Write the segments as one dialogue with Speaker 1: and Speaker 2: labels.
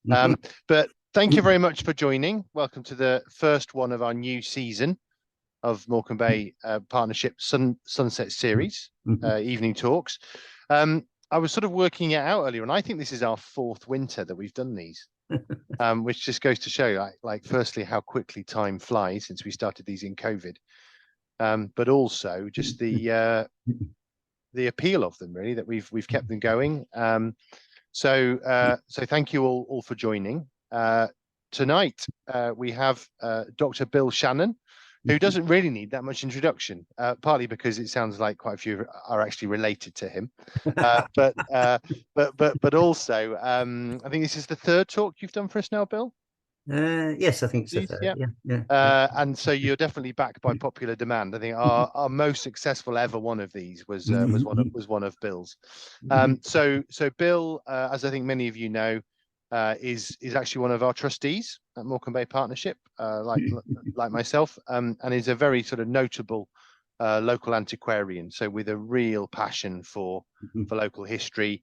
Speaker 1: But thank you very much for joining. Welcome to the first one of our new season of Morecambe Bay Partnership Sunset Series, evening talks. I was sort of working it out earlier, and I think this is our fourth winter that we've done these, which just goes to show, like, firstly, how quickly time flies since we started these in COVID, but also just the appeal of them, really, that we've kept them going. So thank you all for joining. Tonight we have Dr. Bill Shannon, who doesn't really need that much introduction, partly because it sounds like quite a few are actually related to him, but also I think this is the third talk you've done for us now, Bill.
Speaker 2: Yes, I think so.
Speaker 1: Yeah. And so you're definitely back by popular demand. I think our most successful ever one of these was one of Bill's. So Bill, as I think many of you know, is actually one of our trustees at Morecambe Bay Partnership, like myself, and is a very sort of notable local antiquarian. So with a real passion for local history,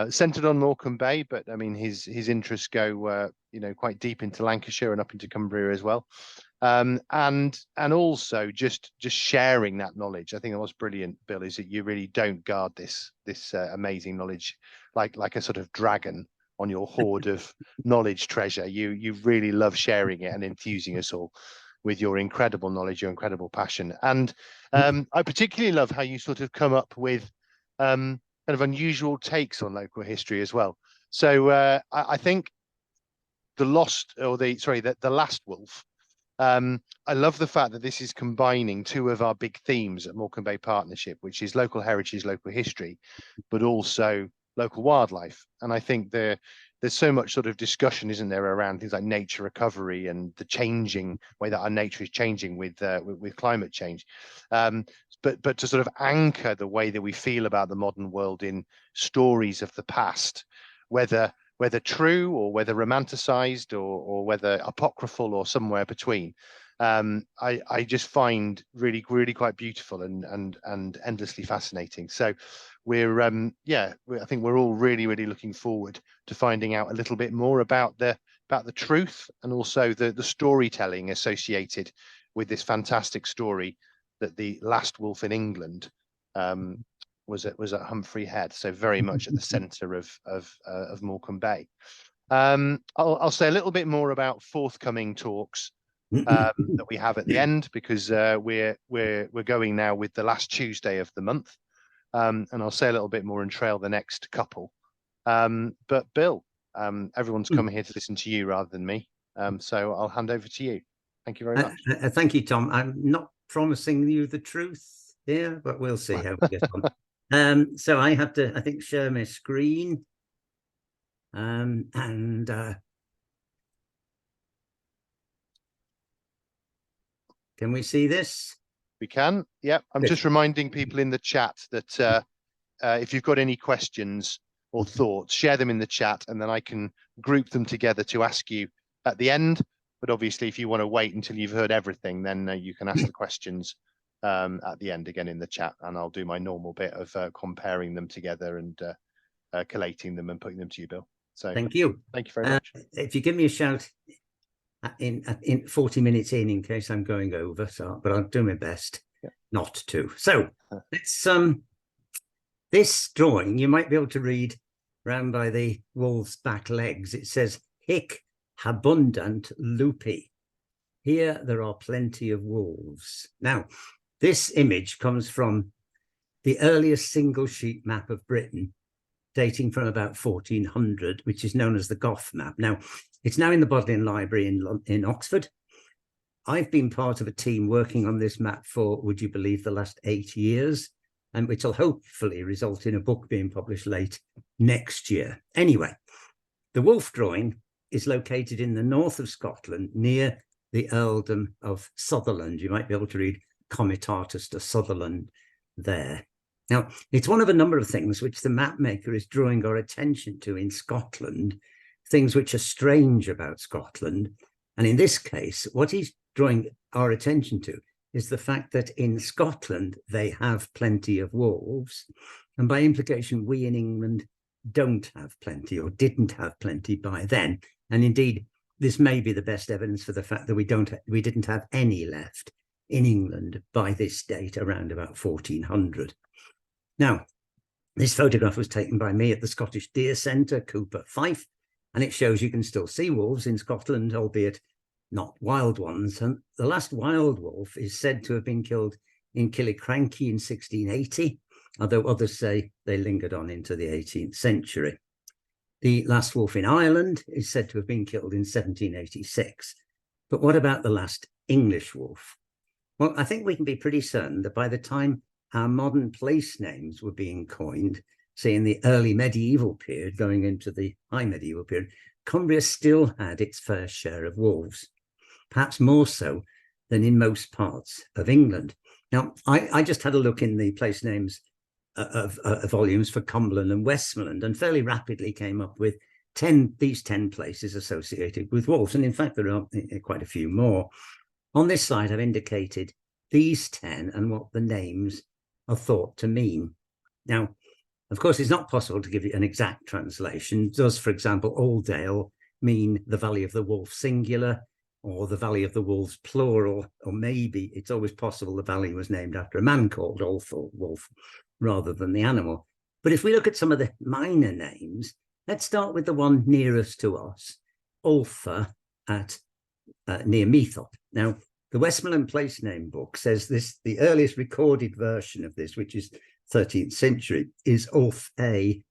Speaker 1: centered on Morecambe Bay, but I mean his interests go quite deep into Lancashire and up into Cumbria as well, and also just sharing that knowledge. I think what's brilliant, Bill, is that you really don't guard this amazing knowledge like a sort of dragon on your hoard of knowledge treasure. You really love sharing it and enthusing us all with your incredible knowledge, your incredible passion, and I particularly love how you sort of come up with kind of unusual takes on local history as well. So I think the Last Wolf. I love the fact that this is combining two of our big themes at Morecambe Bay Partnership, which is local heritage, local history, but also local wildlife. And I think there's so much sort of discussion, isn't there, around things like nature recovery and the changing way that our nature is changing with climate change. But to sort of anchor the way that we feel about the modern world in stories of the past, whether true or whether romanticized or whether apocryphal or somewhere between, I just find really quite beautiful and endlessly fascinating. So I think we're all really looking forward to finding out a little bit more about the truth and also the storytelling associated with this fantastic story that the last wolf in England was at Humphrey Head, so very much at the centre of Morecambe Bay. I'll say a little bit more about forthcoming talks that we have at the end, because we're going now with the last Tuesday of the month, and I'll say a little bit more and trail the next couple. But Bill, everyone's coming here to listen to you rather than me, so I'll hand over to you. Thank you very much.
Speaker 2: Thank you, Tom. I'm not promising you the truth here, but we'll see how we get on. So I have to, I think, share my screen. And can we see this?
Speaker 1: We can. Yeah, I'm just reminding people in the chat that if you've got any questions or thoughts, share them in the chat, and then I can group them together to ask you at the end. But obviously, if you want to wait until you've heard everything, then you can ask the questions at the end again in the chat, and I'll do my normal bit of comparing them together and collating them and putting them to you, Bill. So
Speaker 2: thank you
Speaker 1: very much.
Speaker 2: If you give me a shout in 40 minutes in case I'm going over, but I'll do my best not to. So it's this drawing you might be able to read round by the wolf's back legs. It says hic abundant lupi. Here there are plenty of wolves. Now, this image comes from the earliest single sheet map of Britain, dating from about 1400, which is known as the Goth map. Now, it's now in the Bodleian Library in Oxford. I've been part of a team working on this map for, would you believe, the last 8 years, and which will hopefully result in a book being published late next year. Anyway, the wolf drawing is located in the north of Scotland, near the earldom of Sutherland. You might be able to read Comitatus to Sutherland there. Now, it's one of a number of things which the map maker is drawing our attention to in Scotland, things which are strange about Scotland. And in this case, what he's drawing our attention to is the fact that in Scotland, they have plenty of wolves. And by implication, we in England don't have plenty or didn't have plenty by then. And indeed, this may be the best evidence for the fact that we didn't have any left in England by this date, around about 1400. Now, this photograph was taken by me at the Scottish Deer Centre, Cooper, Fife, and it shows you can still see wolves in Scotland, albeit not wild ones. And the last wild wolf is said to have been killed in Killiecrankie in 1680, although others say they lingered on into the 18th century. The last wolf in Ireland is said to have been killed in 1786. But what about the last English wolf? Well, I think we can be pretty certain that by the time our modern place names were being coined, say in the early medieval period, going into the high medieval period, Cumbria still had its fair share of wolves, perhaps more so than in most parts of England. Now, I just had a look in the place names of volumes for Cumberland and Westmoreland, and fairly rapidly came up with these 10 places associated with wolves. And in fact, there are quite a few more. On this slide, I've indicated these 10 and what the names are thought to mean. Now, of course, it's not possible to give you an exact translation. Does, for example, Aldale mean the Valley of the Wolf singular, or the Valley of the Wolves plural? Or maybe it's always possible the valley was named after a man called Ulf or Wolf rather than the animal. But if we look at some of the minor names, let's start with the one nearest to us, Ulfa at near Meathop. Now, the Westmoreland Place Name Book says this, the earliest recorded version of this, which is 13th century, is Ulf A.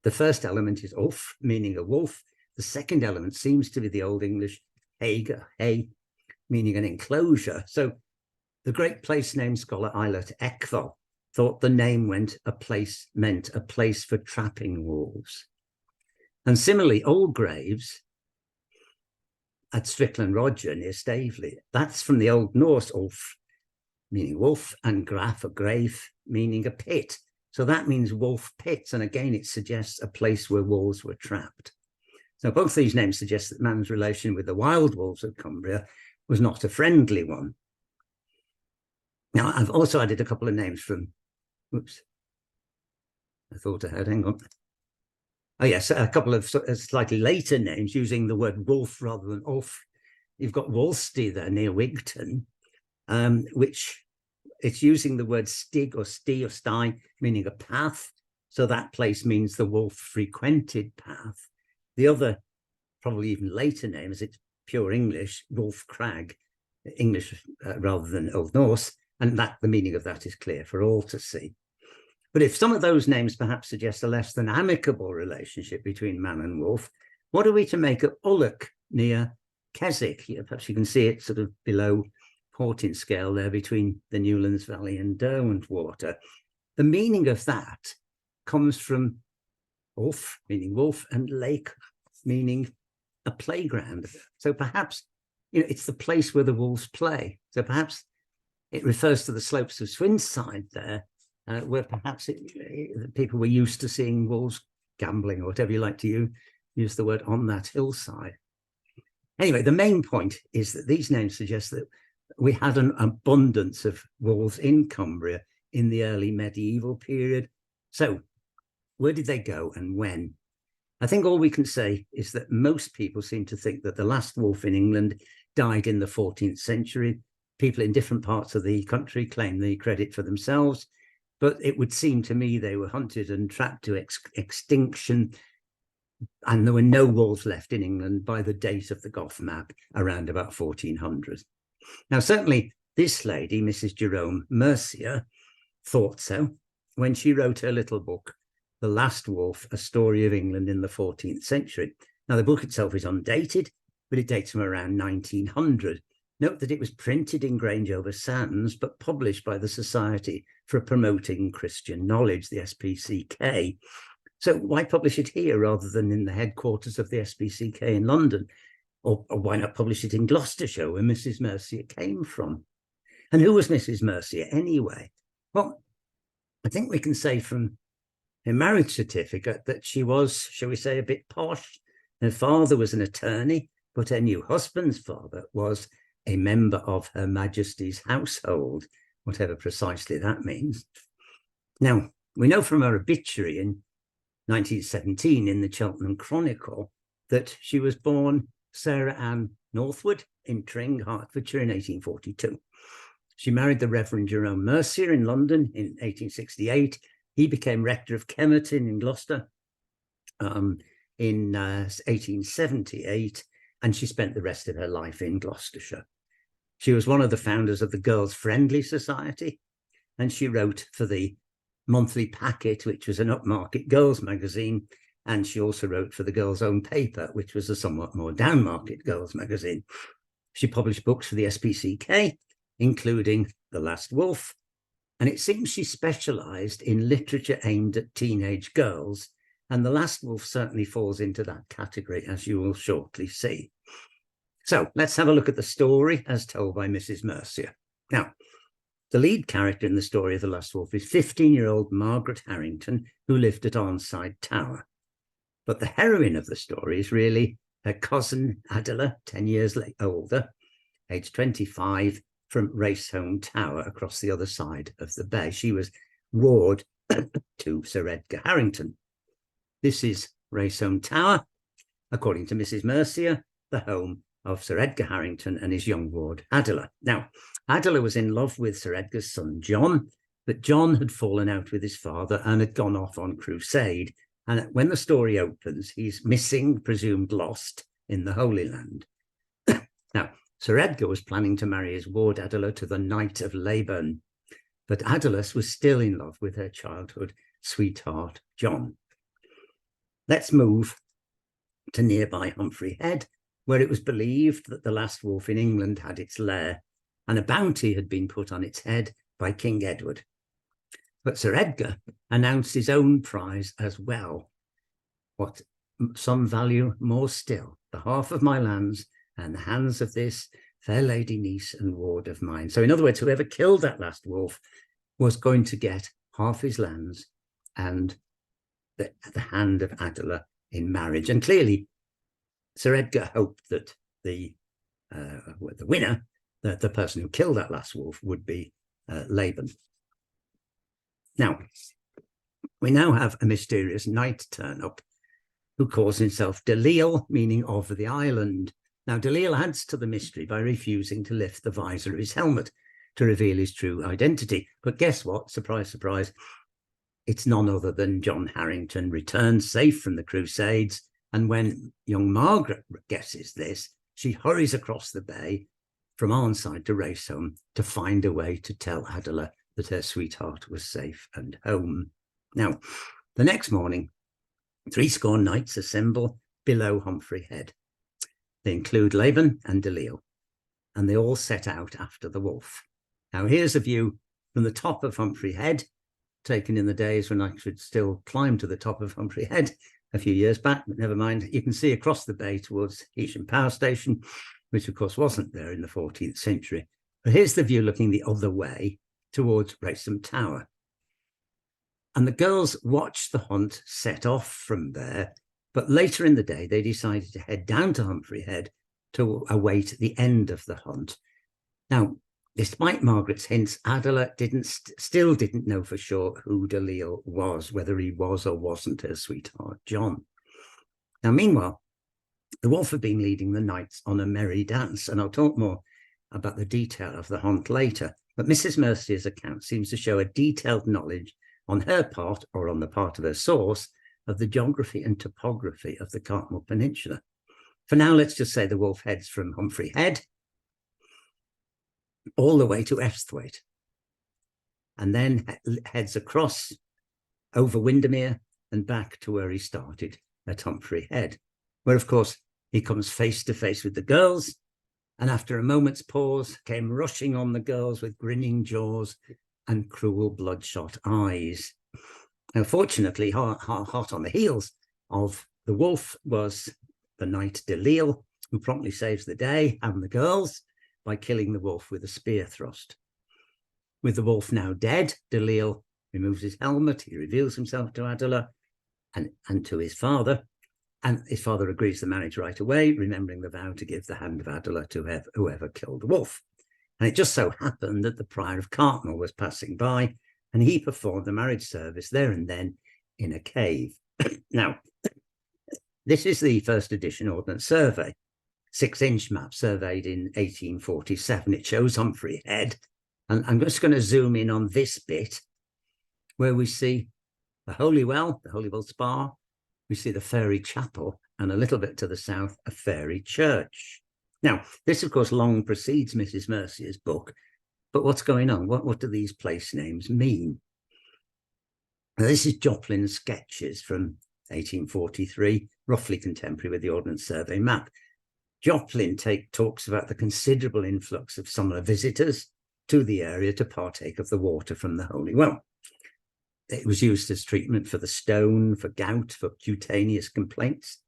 Speaker 2: The first element is Ulf, meaning a wolf. The second element seems to be the Old English Hager, hay, meaning an enclosure. So the great place name scholar Eilert Eckvall thought the name meant a place for trapping wolves. And similarly, Old Graves at Strickland Roger near Staveley, that's from the Old Norse Ulf, meaning wolf, and graf or grave, meaning a pit. So that means wolf pits. And again, it suggests a place where wolves were trapped. So both these names suggest that man's relation with the wild wolves of Cumbria was not a friendly one. Now, I've also added a couple of names from, whoops, I thought I had, hang on. Oh yes, a couple of slightly later names using the word wolf rather than ulf. You've got Wolsty there near Wigton, which it's using the word stig or sti or sty, meaning a path. So that place means the wolf-frequented path. The other, probably even later name, as it's pure English, Wolf Crag, English rather than Old Norse, and that the meaning of that is clear for all to see. But if some of those names perhaps suggest a less than amicable relationship between man and wolf, what are we to make of Ulloch near Keswick? Perhaps you can see it sort of below Portinscale there between the Newlands Valley and Derwentwater. The meaning of that comes from Ulf, meaning wolf, and lake, meaning a playground. So perhaps, it's the place where the wolves play. So perhaps it refers to the slopes of Swinside there, where perhaps people were used to seeing wolves gambling, or whatever you like to use the word, on that hillside. Anyway, the main point is that these names suggest that we had an abundance of wolves in Cumbria in the early medieval period. So where did they go and when? I think all we can say is that most people seem to think that the last wolf in England died in the 14th century. People in different parts of the country claim the credit for themselves, but it would seem to me they were hunted and trapped to extinction, and there were no wolves left in England by the date of the Gough map around about 1400. Now, certainly this lady, Mrs. Jerome Mercier, thought so when she wrote her little book, The Last Wolf, A Story of England in the 14th Century. Now, the book itself is undated, but it dates from around 1900. Note that it was printed in Grange-over-Sands, but published by the Society for Promoting Christian Knowledge, the SPCK. So why publish it here rather than in the headquarters of the SPCK in London? Or why not publish it in Gloucestershire, where Mrs. Mercier came from? And who was Mrs. Mercier anyway? Well, I think we can say from her marriage certificate that she was, shall we say, a bit posh. Her father was an attorney, but her new husband's father was a member of Her Majesty's household, whatever precisely that means. Now, we know from her obituary in 1917 in the Cheltenham Chronicle that she was born Sarah Ann Northwood in Tring, Hertfordshire in 1842. She married the Reverend Jerome Mercier in London in 1868. He became rector of Kemerton in Gloucester in 1878, and she spent the rest of her life in Gloucestershire. She was one of the founders of the Girls' Friendly Society, and she wrote for the Monthly Packet, which was an upmarket girls' magazine, and she also wrote for the Girls' Own Paper, which was a somewhat more downmarket girls' magazine. She published books for the SPCK, including The Last Wolf, and it seems she specialised in literature aimed at teenage girls, and The Last Wolf certainly falls into that category, as you will shortly see. So let's have a look at the story as told by Mrs. Mercier. Now, the lead character in the story of The Last Wolf is 15-year-old Margaret Harrington, who lived at Arnside Tower. But the heroine of the story is really her cousin Adela, 10 years older, aged 25, from Raceholme Tower across the other side of the bay. She was ward to Sir Edgar Harrington. This is Raceholme Tower, according to Mrs. Mercier, the home of Sir Edgar Harrington and his young ward, Adela. Now, Adela was in love with Sir Edgar's son, John, but John had fallen out with his father and had gone off on crusade. And when the story opens, he's missing, presumed lost, in the Holy Land. Now, Sir Edgar was planning to marry his ward Adela to the Knight of Leyburn, but Adela was still in love with her childhood sweetheart, John. Let's move to nearby Humphrey Head, where it was believed that the last wolf in England had its lair, and a bounty had been put on its head by King Edward. But Sir Edgar announced his own prize as well, what some value more still, the half of my lands and the hands of this fair lady niece and ward of mine. So in other words, whoever killed that last wolf was going to get half his lands and the hand of Adela in marriage. And clearly, Sir Edgar hoped that the winner, the person who killed that last wolf, would be Laban. Now, we now have a mysterious knight turn up who calls himself Delisle, meaning of the island. Now, Delisle adds to the mystery by refusing to lift the visor of his helmet to reveal his true identity. But guess what? Surprise, surprise. It's none other than John Harrington, returned safe from the Crusades. And when young Margaret guesses this, she hurries across the bay from Arnside to Raceholme to find a way to tell Adela that her sweetheart was safe and home. Now, the next morning, 80 knights assemble below Humphrey Head. They include Laban and Delisle, and they all set out after the wolf. Now, here's a view from the top of Humphrey Head, taken in the days when I could still climb to the top of Humphrey Head a few years back, but never mind. You can see across the bay towards Heysham Power Station, which of course wasn't there in the 14th century. But here's the view looking the other way towards Raceholme Tower. And the girls watched the hunt set off from there, but later in the day, they decided to head down to Humphrey Head to await the end of the hunt. Now, despite Margaret's hints, Adela still didn't know for sure who Delisle was, whether he was or wasn't her sweetheart, John. Now, meanwhile, the wolf had been leading the knights on a merry dance, and I'll talk more about the detail of the hunt later. But Mrs. Mercier's account seems to show a detailed knowledge on her part, or on the part of her source, of the geography and topography of the Cartmel Peninsula. For now, let's just say the wolf heads from Humphrey Head all the way to Esthwaite, and then heads across over Windermere and back to where he started at Humphrey Head, where, of course, he comes face to face with the girls, and after a moment's pause, came rushing on the girls with grinning jaws and cruel bloodshot eyes. Now, fortunately, hot on the heels of the wolf was the knight Delisle, who promptly saves the day and the girls by killing the wolf with a spear thrust. With the wolf now dead, Delisle removes his helmet, he reveals himself to Adela and to his father, and his father agrees the marriage right away, remembering the vow to give the hand of Adela to whoever killed the wolf. And it just so happened that the Prior of Cartmel was passing by, and he performed the marriage service there and then in a cave. Now, this is the first edition Ordnance Survey, 6-inch map surveyed in 1847. It shows Humphrey Head. And I'm just going to zoom in on this bit where we see the Holy Well Spa. We see the Fairy Chapel, and a little bit to the south, a Fairy Church. Now, this, of course, long precedes Mrs. Mercier's book. But what's going on? What do these place names mean? Now, this is Joplin's sketches from 1843, roughly contemporary with the Ordnance Survey map. Joplin talks about the considerable influx of summer visitors to the area to partake of the water from the Holy Well. It was used as treatment for the stone, for gout, for cutaneous complaints.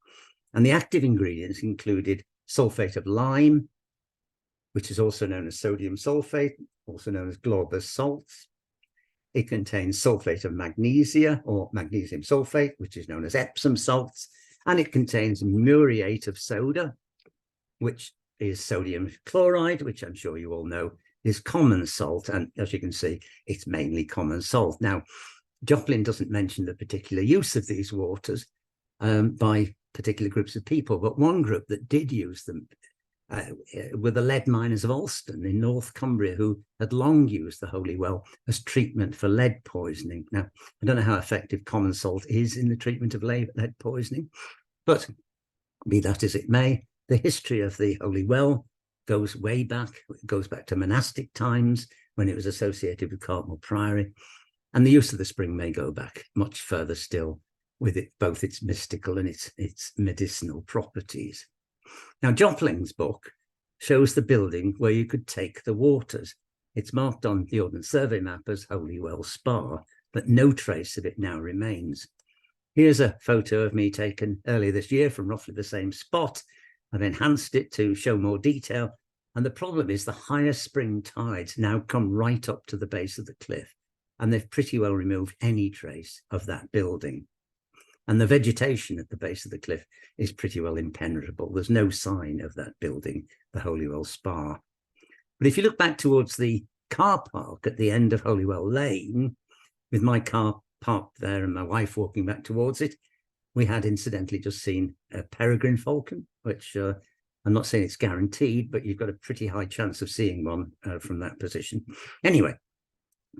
Speaker 2: And the active ingredients included sulfate of lime, which is also known as sodium sulfate, also known as Glauber's salts. It contains sulfate of magnesia, or magnesium sulfate, which is known as Epsom salts. And it contains muriate of soda, which is sodium chloride, which I'm sure you all know is common salt. And as you can see, it's mainly common salt. Now, Joplin doesn't mention the particular use of these waters by particular groups of people, but one group that did use them were the lead miners of Alston in North Cumbria, who had long used the Holy Well as treatment for lead poisoning. Now, I don't know how effective common salt is in the treatment of lead poisoning, but be that as it may, the history of the Holy Well goes way back. It goes back to monastic times when it was associated with Cartmel Priory. And the use of the spring may go back much further still, with both its mystical and its medicinal properties. Now, Joplin's book shows the building where you could take the waters. It's marked on the Ordnance Survey map as Holy Well Spa, but no trace of it now remains. Here's a photo of me taken earlier this year from roughly the same spot. I've enhanced it to show more detail. And the problem is the higher spring tides now come right up to the base of the cliff, and they've pretty well removed any trace of that building. And the vegetation at the base of the cliff is pretty well impenetrable. There's no sign of that building, the Holy Well Spa. But if you look back towards the car park at the end of Holy Well Lane, with my car parked there and my wife walking back towards it, we had incidentally just seen a peregrine falcon, which I'm not saying it's guaranteed, but you've got a pretty high chance of seeing one from that position. Anyway,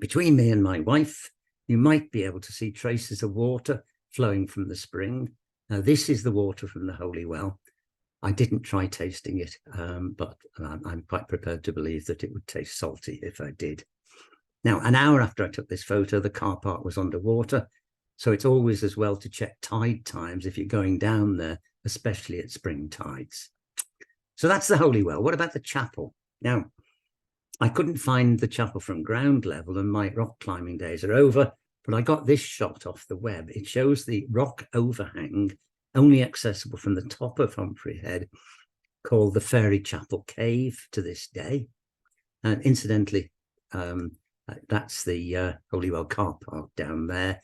Speaker 2: between me and my wife, you might be able to see traces of water flowing from the spring. Now, this is the water from the Holy Well. I didn't try tasting it, but I'm quite prepared to believe that it would taste salty if I did. Now, an hour after I took this photo, the car park was underwater. So it's always as well to check tide times if you're going down there, especially at spring tides. So that's the Holy Well. What about the chapel? Now, I couldn't find the chapel from ground level, and my rock climbing days are over, but I got this shot off the web. It shows the rock overhang, only accessible from the top of Humphrey Head, called the Fairy Chapel Cave to this day. And incidentally, that's the Holy Well car park down there,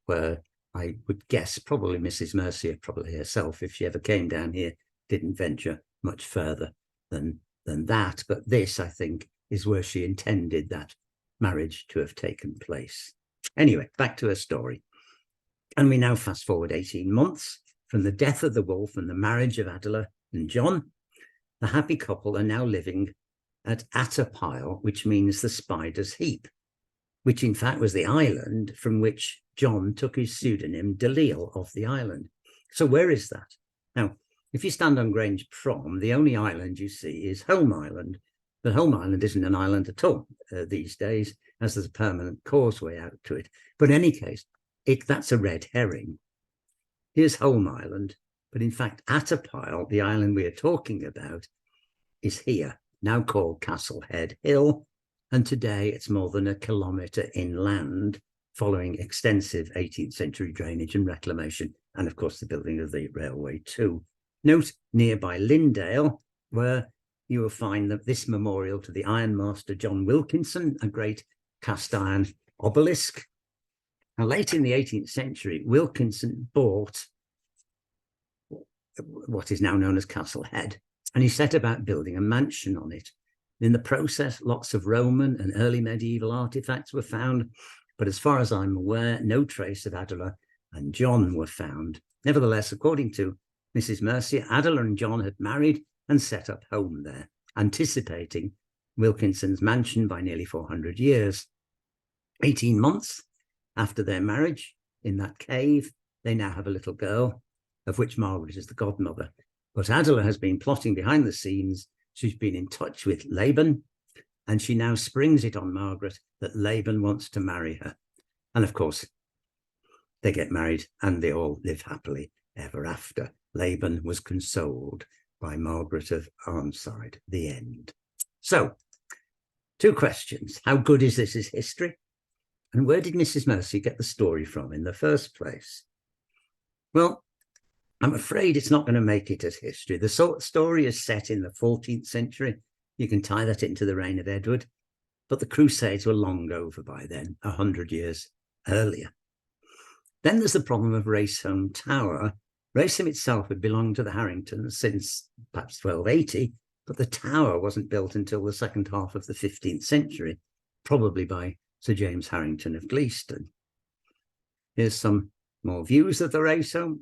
Speaker 2: where I would guess probably Mrs. Mercier, probably herself, if she ever came down here, didn't venture much further than that. But this, I think, is where she intended that marriage to have taken place. Anyway, back to her story. And we now fast forward 18 months from the death of the wolf and the marriage of Adela and John. The happy couple are now living at Atterpile, which means the spider's heap, which in fact was the island from which John took his pseudonym Delisle of the island. So where is that? Now, if you stand on Grange Prom, the only island you see is Holme Island. But Holme Island isn't an island at all these days, as there's a permanent causeway out to it. But in any case, that's a red herring. Here's Holme Island, but in fact, Atterpile, the island we are talking about, is here, now called Castle Head Hill, and today it's more than 1 kilometre inland, following extensive 18th century drainage and reclamation, and of course the building of the railway too. Note nearby Lindale, where you will find that this memorial to the ironmaster John Wilkinson, a great cast iron obelisk. Now, late in the 18th century, Wilkinson bought what is now known as Castle Head, and he set about building a mansion on it. In the process, lots of Roman and early medieval artifacts were found, but as far as I'm aware, no trace of Adela and John were found. Nevertheless, according to Mrs. Mercier, Adela and John had married and set up home there, anticipating Wilkinson's mansion by nearly 400 years. 18 months after their marriage in that cave, they now have a little girl, of which Margaret is the godmother. But Adela has been plotting behind the scenes. She's been in touch with Laban, and she now springs it on Margaret that Laban wants to marry her. And of course, they get married and they all live happily ever after. Laban was consoled by Margaret of Arnside. The end. So, 2 questions. How good is this as history? And where did Mrs. Mercier get the story from in the first place? Well, I'm afraid it's not going to make it as history. The story is set in the 14th century. You can tie that into the reign of Edward. But the Crusades were long over by then, 100 years earlier. Then there's the problem of Raceham Tower. Raceham itself had belonged to the Harringtons since perhaps 1280, but the tower wasn't built until the second half of the 15th century, probably by Sir James Harrington of Gleaston. Here's some more views of the Raceham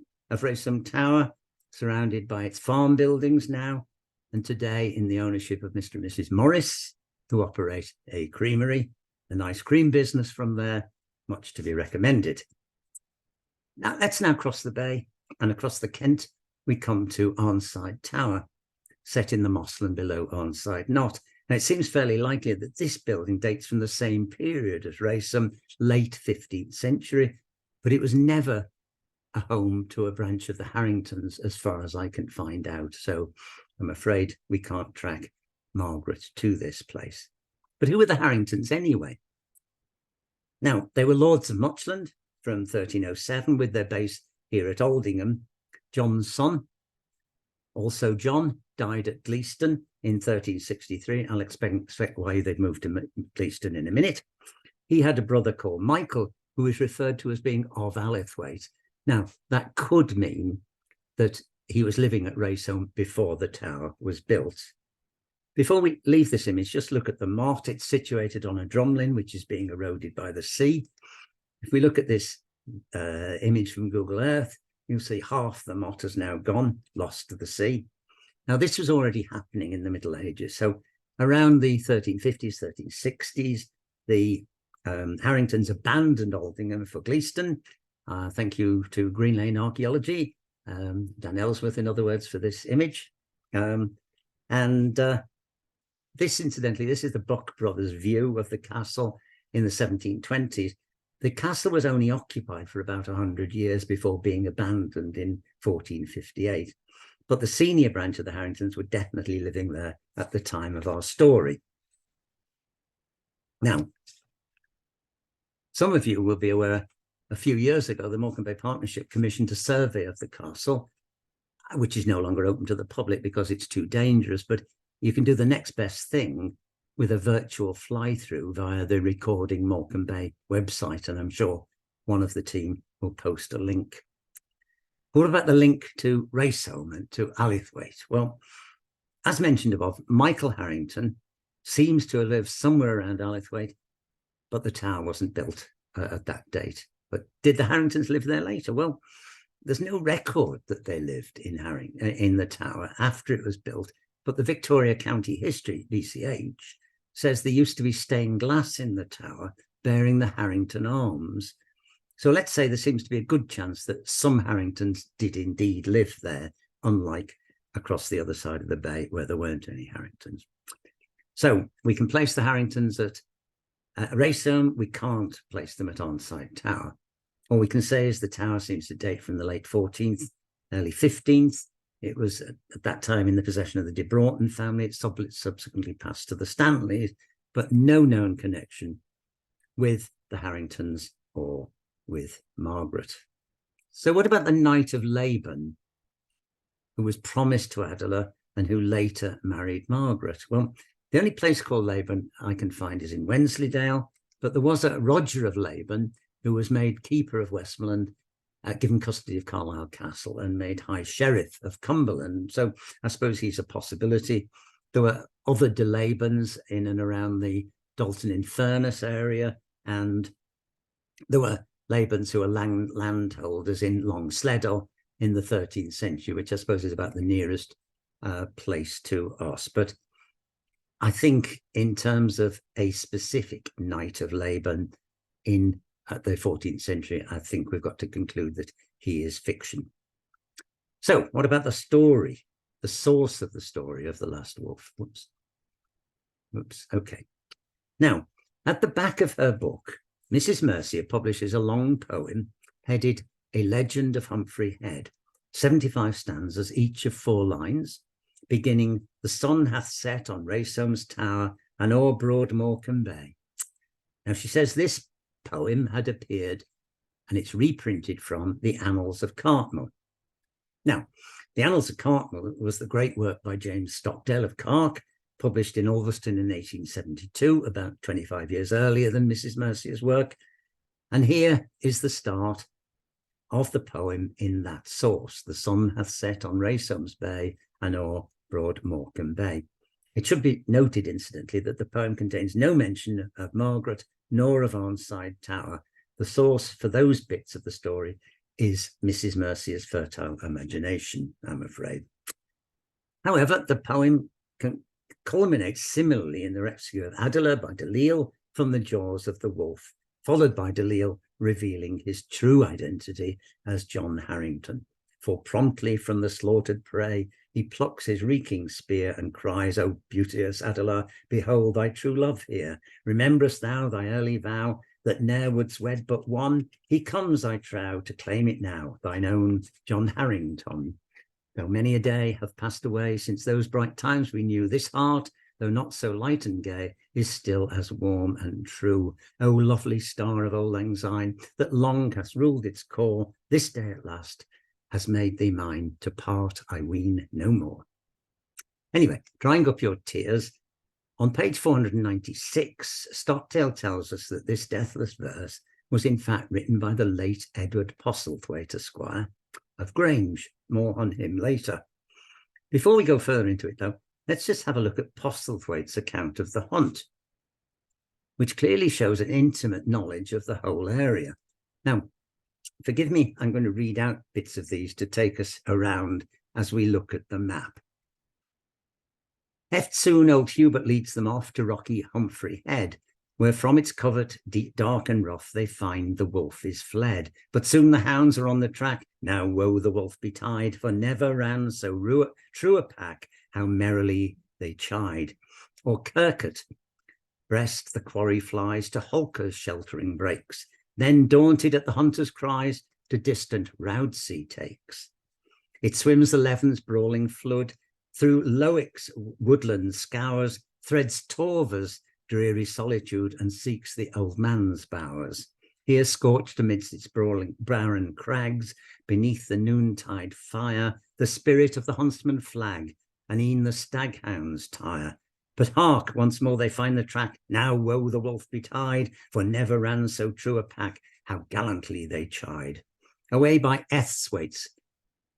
Speaker 2: Tower, surrounded by its farm buildings now, and today in the ownership of Mr. and Mrs. Morris, who operate a creamery, an ice cream business from there, much to be recommended. Now, let's now cross the bay, and across the Kent, we come to Arnside Tower, set in the Mosslin below Arnside Knott. Now, it seems fairly likely that this building dates from the same period as Raceham, late 15th century, but it was never a home to a branch of the Harringtons, as far as I can find out. So I'm afraid we can't track Margaret to this place. But who were the Harringtons anyway? Now, they were lords of Muchland from 1307 with their base here at Aldingham. John's son, also John, died at Gleaston in 1363. I'll expect why they'd moved to Gleaston in a minute. He had a brother called Michael, who is referred to as being of Allithwaite. Now, that could mean that he was living at Raceham before the tower was built. Before we leave this image, just look at the motte. It's situated on a drumlin, which is being eroded by the sea. If we look at this image from Google Earth, you'll see half the motte has now gone, lost to the sea. Now, this was already happening in the Middle Ages. So around the 1350s, 1360s, the Harringtons abandoned Aldingham for Gleaston. Thank you to Green Lane Archaeology, Dan Ellsworth, in other words, for this image. This, incidentally, this is the Buck brothers' view of the castle in the 1720s. The castle was only occupied for about 100 years before being abandoned in 1458. But the senior branch of the Harringtons were definitely living there at the time of our story. Now, some of you will be aware, a few years ago, the Morecambe Bay Partnership commissioned a survey of the castle, which is no longer open to the public because it's too dangerous, but you can do the next best thing with a virtual fly-through via the Recording Morecambe Bay website, and I'm sure one of the team will post a link. What about the link to Raceham and to Allithwaite? Well, as mentioned above, Michael Harrington seems to have lived somewhere around Allithwaite, but the tower wasn't built at that date. But did the Harringtons live there later? Well, there's no record that they lived in the tower after it was built, but the Victoria County History, VCH, says there used to be stained glass in the tower bearing the Harrington arms. So let's say there seems to be a good chance that some Harringtons did indeed live there, unlike across the other side of the bay where there weren't any Harringtons. So we can place the Harringtons at Raceham. We can't place them at Arnside Tower. All we can say is the tower seems to date from the late 14th, early 15th. It was at that time in the possession of the de Broughton family. It subsequently passed to the Stanleys, but no known connection with the Harringtons or with Margaret. So what about the Knight of Laban, who was promised to Adela and who later married Margaret? Well, the only place called Laban I can find is in Wensleydale, but there was a Roger of Laban who was made Keeper of Westmoreland, given custody of Carlisle Castle, and made High Sheriff of Cumberland. So I suppose he's a possibility. There were other de Labans in and around the Dalton in Furness area, and there were Labans who are landholders in Longsleddle in the 13th century, which I suppose is about the nearest place to us. But I think in terms of a specific knight of Laban in the 14th century, I think we've got to conclude that he is fiction. So what about the story, the source of the story of the last wolf? Whoops. Okay. Now, at the back of her book, Mrs. Mercier publishes a long poem headed A Legend of Humphrey Head, 75 stanzas, each of 4 lines, beginning, "The sun hath set on Raceholme's tower and o'er broad Morecambe Bay." Now, she says this poem had appeared, and it's reprinted from the Annals of Cartmel. Now, the Annals of Cartmel was the great work by James Stockdale of Cark, published in Ulverston in 1872, about 25 years earlier than Mrs. Mercier's work. And here is the start of the poem in that source. "The sun hath set on Raceholme's Bay and o'er broad Morecambe Bay." It should be noted, incidentally, that the poem contains no mention of Margaret nor of Arnside Tower. The source for those bits of the story is Mrs. Mercier's fertile imagination, I'm afraid. However, the poem culminates similarly in the rescue of Adela by Delisle from the jaws of the wolf, followed by Delisle revealing his true identity as John Harrington. For promptly from the slaughtered prey, he plucks his reeking spear and cries, "O beauteous Adela, behold thy true love here. Rememberest thou thy early vow, that ne'er wouldst wed but one? He comes, I trow, to claim it now, thine own John Harrington. Though many a day have passed away since those bright times we knew, this heart, though not so light and gay, is still as warm and true. O lovely star of old lang syne, that long hast ruled its core, this day at last has made thee mine, to part I ween no more." Anyway, drying up your tears, on page 496, Stockdale tells us that this deathless verse was in fact written by the late Edward Postlethwaite, Esquire, of Grange. More on him later. Before we go further into it, though, let's just have a look at Postlethwaite's account of the hunt, which clearly shows an intimate knowledge of the whole area. Now, forgive me, I'm going to read out bits of these to take us around as we look at the map. "Eftsoon old Hubert leads them off to rocky Humphrey Head, where from its covert deep, dark and rough they find the wolf is fled. But soon the hounds are on the track, now woe the wolf betide, for never ran so true a pack, how merrily they chide." Or Kirkett, "Breast the quarry flies to Holker's sheltering brakes, then daunted at the hunter's cries, to distant Roudsea takes. It swims the Leven's brawling flood, through Lowick's woodland scours, threads Torver's dreary solitude, and seeks the old man's bowers. Here scorched amidst its brawling barren crags, beneath the noontide fire, the spirit of the huntsman flag, and e'en the staghounds tire. But hark, once more they find the track, now woe the wolf betide, for never ran so true a pack, how gallantly they chide. Away by Esthwaite's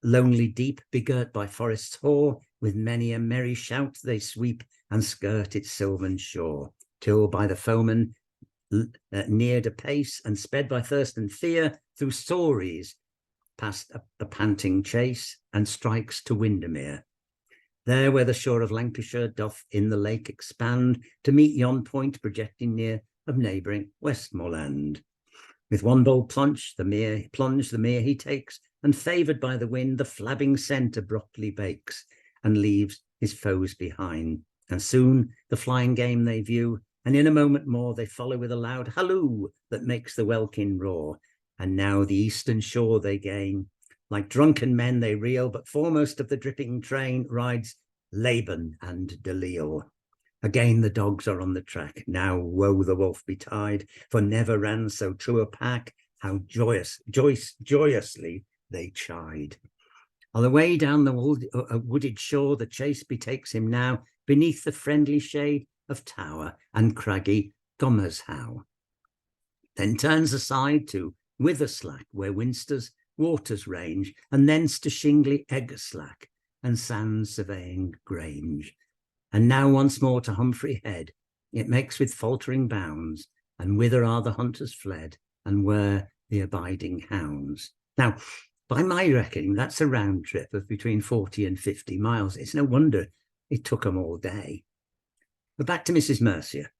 Speaker 2: lonely deep, begirt by forest's hoar, with many a merry shout they sweep, and skirt its sylvan shore, till by the foeman neared apace, and sped by thirst and fear, through Stories, past the panting chase, and strikes to Windermere. There where the shore of Lancashire doth in the lake expand, to meet yon point projecting near of neighbouring Westmoreland. With one bold plunge the mere he takes, and favoured by the wind, the flabbing scent abruptly bakes, and leaves his foes behind. And soon the flying game they view, and in a moment more they follow with a loud halloo that makes the welkin roar. And now the eastern shore they gain. Like drunken men they reel, but foremost of the dripping train rides Laban and Delisle. Again the dogs are on the track, now woe the wolf betide, for never ran so true a pack, how joyously they chide. On the way down the wooded shore, the chase betakes him now, beneath the friendly shade of tower and craggy Gomershow. Then turns aside to Witherslack, where Winster's waters range, and thence to shingly Eggerslack and Sand Surveying Grange. And now once more to Humphrey Head, it makes with faltering bounds, and whither are the hunters fled, and where the abiding hounds. Now, by my reckoning, that's a round trip of between 40 and 50 miles. It's no wonder it took them all day. But back to Mrs. Mercier.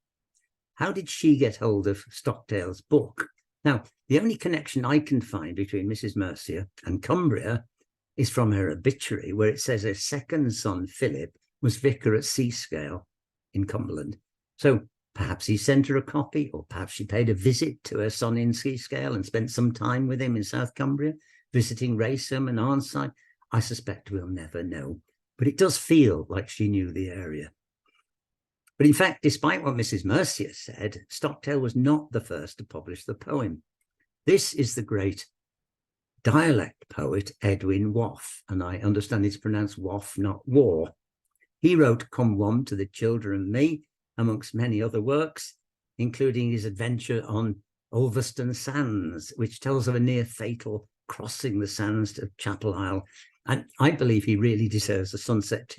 Speaker 2: How did she get hold of Stockdale's book? Now, the only connection I can find between Mrs. Mercier and Cumbria is from her obituary, where it says her second son, Philip, was vicar at Seascale in Cumberland. So perhaps he sent her a copy, or perhaps she paid a visit to her son in Seascale and spent some time with him in South Cumbria, visiting Raceham and Arnside. I suspect we'll never know, but it does feel like she knew the area. But in fact, despite what Mrs. Mercier said, Stockdale was not the first to publish the poem. This is the great dialect poet Edwin Waugh, and I understand it's pronounced Waugh, not War. He wrote Come One to the Children and Me, amongst many other works, including his adventure on Ulverston Sands, which tells of a near fatal crossing the sands to Chapel Isle. And I believe he really deserves a Sunset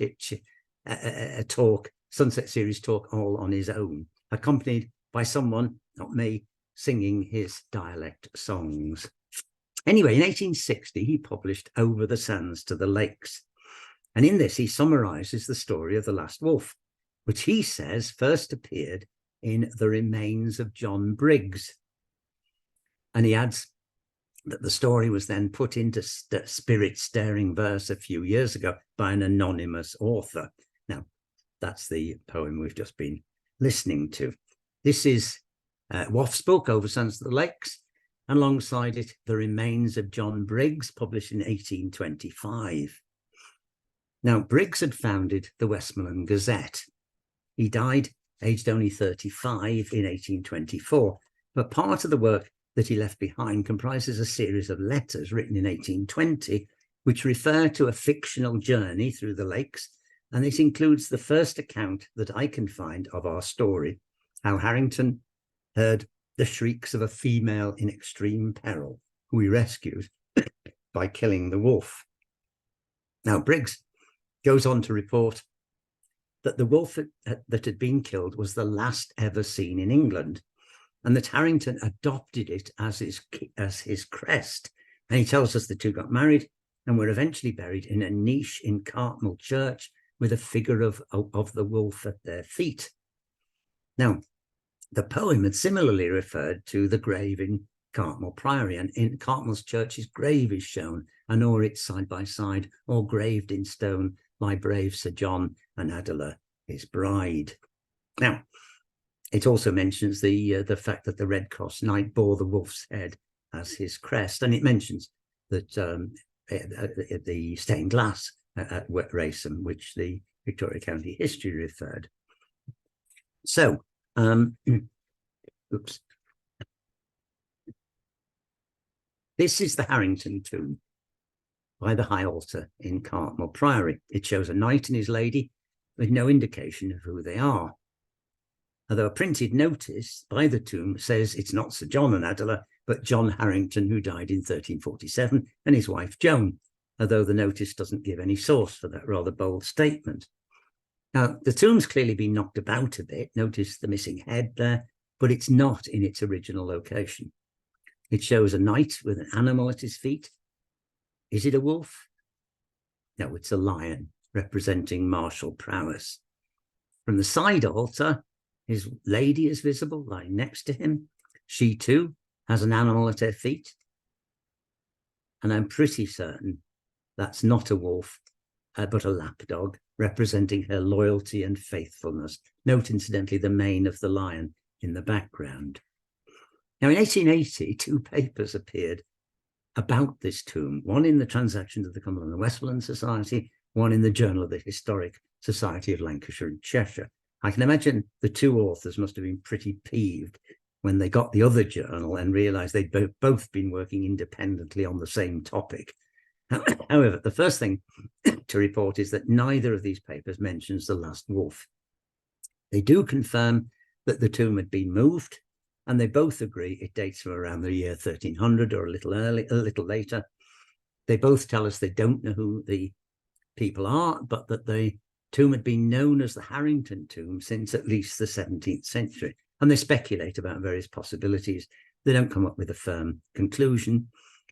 Speaker 2: Sunset Series talk all on his own, accompanied by someone, not me, singing his dialect songs. Anyway, in 1860, he published Over the Sands to the Lakes. And in this, he summarizes the story of the last wolf, which he says first appeared in The Remains of John Briggs. And he adds that the story was then put into spirit-stirring verse a few years ago by an anonymous author. Now, that's the poem we've just been listening to. This is Waugh's book, Over Sands to the Lakes, and alongside it, The Remains of John Briggs, published in 1825. Now, Briggs had founded the Westmoreland Gazette. He died aged only 35 in 1824, but part of the work that he left behind comprises a series of letters written in 1820, which refer to a fictional journey through the lakes. And this includes the first account that I can find of our story, how Harrington heard the shrieks of a female in extreme peril, who he rescued by killing the wolf. Now, Briggs goes on to report that the wolf that had been killed was the last ever seen in England, and that Harrington adopted it as his crest. And he tells us the two got married and were eventually buried in a niche in Cartmel Church, with a figure of the wolf at their feet. Now, the poem had similarly referred to the grave in Cartmel Priory, and in Cartmel's church his grave is shown, and o'er it side by side, all graved in stone, lie brave Sir John and Adela, his bride. Now, it also mentions the fact that the Red Cross Knight bore the wolf's head as his crest, and it mentions that the stained glass at Raceham, which the Victoria County history referred. So, oops. This is the Harrington Tomb by the high altar in Cartmel Priory. It shows a knight and his lady with no indication of who they are. Although a printed notice by the tomb says it's not Sir John and Adela, but John Harrington, who died in 1347, and his wife Joan, although the notice doesn't give any source for that rather bold statement. Now, the tomb's clearly been knocked about a bit. Notice the missing head there, but it's not in its original location. It shows a knight with an animal at his feet. Is it a wolf? No, it's a lion, representing martial prowess. From the side altar, his lady is visible, lying next to him. She too has an animal at her feet. And I'm pretty certain that's not a wolf, but a lapdog, representing her loyalty and faithfulness. Note, incidentally, the mane of the lion in the background. Now, in 1880, two papers appeared about this tomb, one in the Transactions of the Cumberland and Westmoreland Society, one in the Journal of the Historic Society of Lancashire and Cheshire. I can imagine the two authors must have been pretty peeved when they got the other journal and realized they'd both been working independently on the same topic. However, the first thing to report is that neither of these papers mentions the last wolf. They do confirm that the tomb had been moved, and they both agree it dates from around the year 1300 or a little later. They both tell us they don't know who the people are, but that the tomb had been known as the Harrington Tomb since at least the 17th century. And they speculate about various possibilities, They don't come up with a firm conclusion.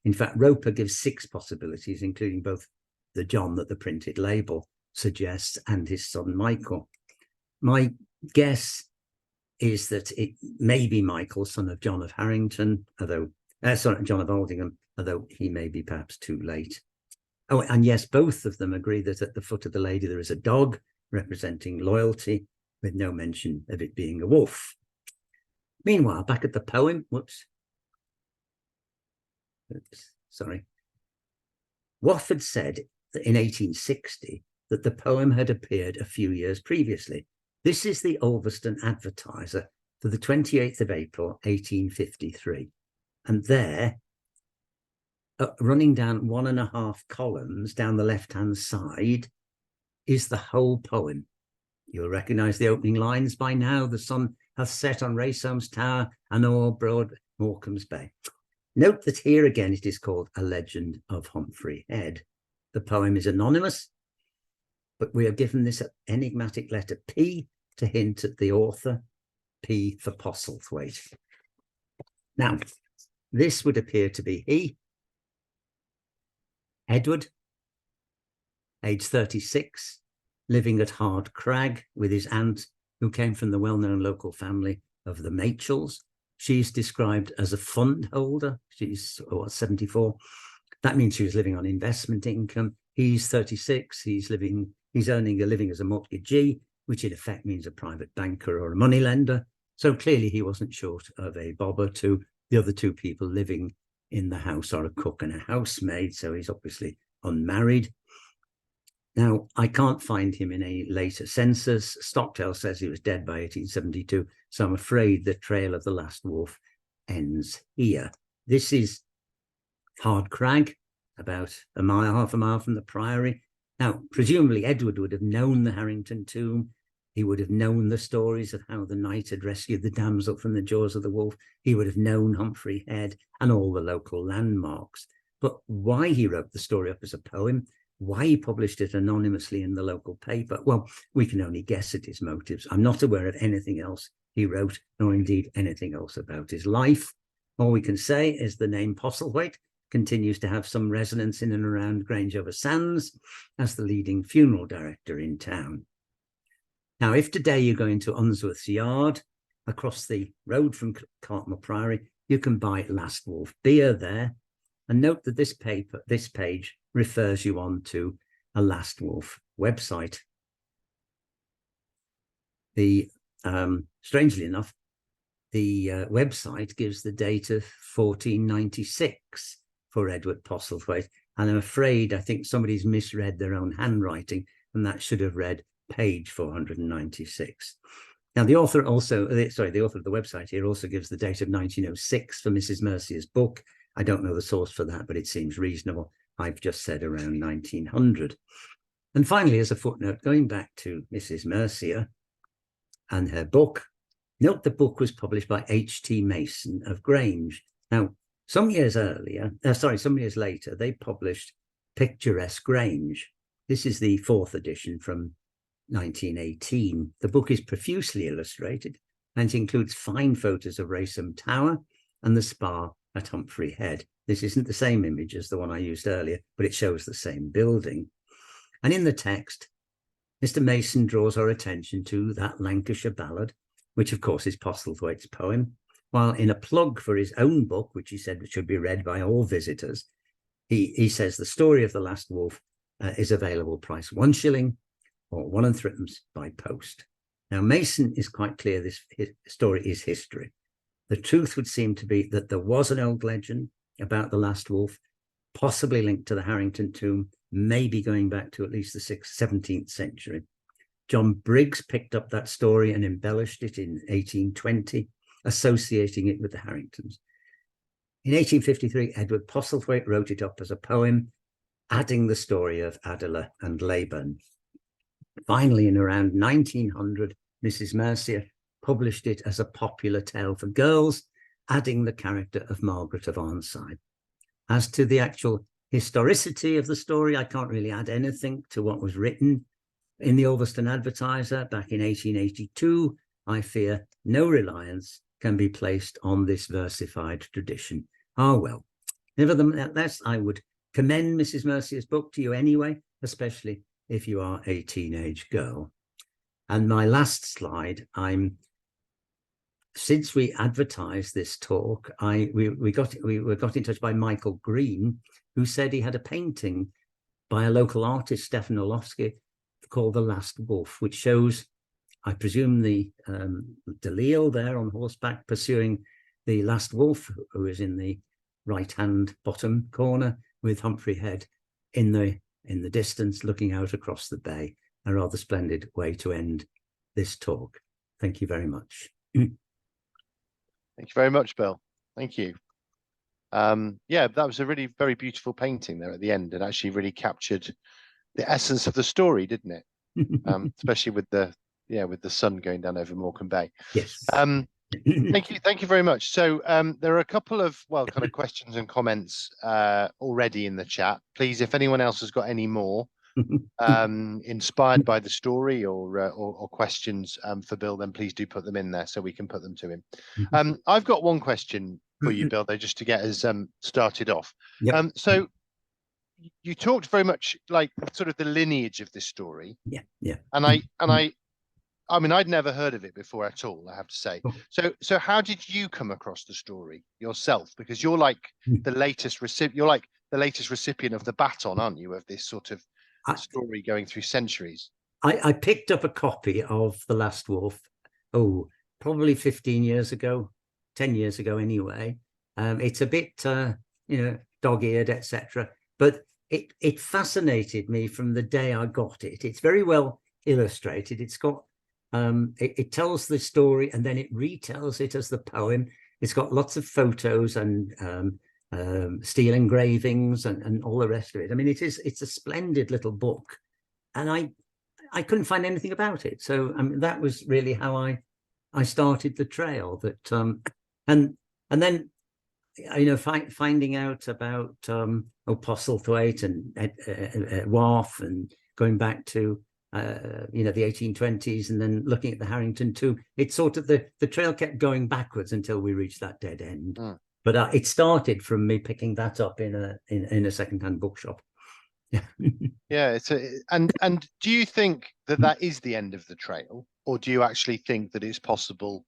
Speaker 2: In fact, Roper gives 6 possibilities, including both the John that the printed label suggests and his son Michael. My guess is that it may be Michael, son of John of Harrington, although son of John of Aldingham, although he may be perhaps too late. Oh, and yes, both of them agree that at the foot of the lady there is a dog representing loyalty, with no mention of it being a wolf. Meanwhile, back at the poem, sorry. Wofford said that in 1860 that the poem had appeared a few years previously. This is the Ulverston Advertiser for the 28th of April, 1853. And there, running down 1.5 columns down the left-hand side, is the whole poem. You'll recognise the opening lines by now. The sun hath set on Raceholme's tower and o'er broad Morecambe's bay. Note that here again it is called A Legend of Humphrey Head. The poem is anonymous, but we are given this enigmatic letter P to hint at the author, P for Postlethwaite. Now, this would appear to be he, Edward, age 36, living at Hard Crag with his aunt, who came from the well-known local family of the Machells. She's described as a fund holder. She's 74. That means she was living on investment income. He's 36. He's earning a living as a mortgagee, which in effect means a private banker or a moneylender. So clearly he wasn't short of a bob or two. The other 2 people living in the house are a cook and a housemaid, so he's obviously unmarried. Now, I can't find him in a later census. Stockdale says he was dead by 1872, so I'm afraid the trail of the last wolf ends here. This is Hard Crag, about half a mile from the Priory. Now, presumably Edward would have known the Harrington Tomb. He would have known the stories of how the knight had rescued the damsel from the jaws of the wolf. He would have known Humphrey Head and all the local landmarks. But why he wrote the story up as a poem, why he published it anonymously in the local paper, well, we can only guess at his motives. I'm not aware of anything else he wrote, nor indeed anything else about his life. All we can say is the name Postlethwaite continues to have some resonance in and around Grange-over-Sands as the leading funeral director in town. Now, if today you go into Unsworth's Yard, across the road from Cartmel Priory, you can buy Last Wolf beer there. And note that this page refers you on to a Last Wolf website. Strangely enough, the website gives the date of 1496 for Edward Postlethwaite. And I'm afraid I think somebody's misread their own handwriting, and that should have read page 496. Now, the author of the website here also gives the date of 1906 for Mrs. Mercier's book. I don't know the source for that, but it seems reasonable. I've just said around 1900. And finally, as a footnote, going back to Mrs. Mercier and her book, note the book was published by H.T. Mason of Grange. Now, some years later, they published Picturesque Grange. This is the 4th edition from 1918. The book is profusely illustrated and includes fine photos of Raceholme Tower and the spa at Humphrey Head. This isn't the same image as the one I used earlier, but it shows the same building. And in the text, Mr. Mason draws our attention to that Lancashire ballad, which of course is Postlethwaite's poem, while in a plug for his own book, which he said should be read by all visitors, he says the story of the Last Wolf is available price 1 shilling or 1 3 by post. Now, Mason is quite clear this story is history. The truth would seem to be that there was an old legend about the Last Wolf, possibly linked to the Harrington Tomb, maybe going back to at least the 17th century. John Briggs picked up that story and embellished it in 1820, associating it with the Harringtons. In 1853, Edward Postlethwaite wrote it up as a poem, adding the story of Adela and Laban. Finally, in around 1900, Mrs. Mercier published it as a popular tale for girls, adding the character of Margaret of Arnside. As to the actual historicity of the story, I can't really add anything to what was written in the Ulverston Advertiser back in 1882. I fear no reliance can be placed on this versified tradition. Ah, well, nevertheless, I would commend Mrs. Mercier's book to you anyway, especially if you are a teenage girl. And my last slide, since we advertised this talk, we got in touch by Michael Green, who said he had a painting by a local artist, Stefan Orlovsky, called The Last Wolf, which shows, I presume, the Delisle there on horseback pursuing the last wolf, who is in the right-hand bottom corner, with Humphrey Head in the distance, looking out across the bay. A rather splendid way to end this talk. Thank you very much.
Speaker 1: Thank you very much, Bill. Thank you. Yeah, that was a really very beautiful painting there at the end, and actually really captured the essence of the story, didn't it? Especially with the sun going down over Morecambe Bay.
Speaker 2: Yes.
Speaker 1: Thank you very much. So there are a couple of kind of questions and comments already in the chat. Please, if anyone else has got any more inspired by the story or questions for Bill, then please do put them in there so we can put them to him. I've got one question for you, Bill, though, just to get us started off.
Speaker 2: Yep.
Speaker 1: So you talked very much like sort of the lineage of this story.
Speaker 2: Yeah.
Speaker 1: I mean, I'd never heard of it before at all, I have to say. So how did you come across the story yourself? Because you're like the latest recipient of the baton, aren't you, of this sort of story going through centuries?
Speaker 2: I picked up a copy of The Last Wolf, probably 15 years ago, 10 years ago anyway. It's a bit, dog-eared, etc. But it fascinated me from the day I got it. It's very well illustrated. It's got it tells the story and then it retells it as the poem. It's got lots of photos and steel engravings and all the rest of it. I mean, it's a splendid little book, and I couldn't find anything about it. So that was really how I started the trail. That and then finding out about Postlethwaite and Wharf, and going back to the 1820s, and then looking at the Harrington Tomb. It's sort of the trail kept going backwards until we reached that dead end. But it started from me picking that up in a secondhand bookshop.
Speaker 1: Yeah, and do you think that is the end of the trail, or do you actually think that it's possible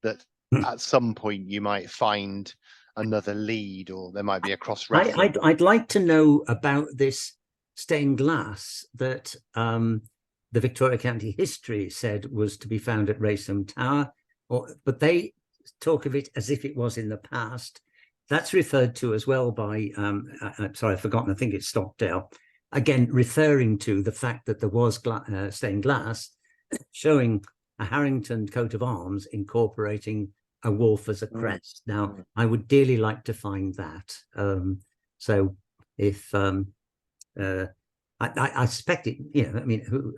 Speaker 1: that at some point you might find another lead, or there might be a cross reference?
Speaker 2: I'd like to know about this stained glass that the Victoria County History said was to be found at Raceham Tower, but they talk of it as if it was in the past. That's referred to as well by, I'm sorry, I've forgotten, I think it's Stockdale, again, referring to the fact that there was stained glass showing a Harrington coat of arms incorporating a wolf as a crest. Now, I would dearly like to find that. So if... I suspect it,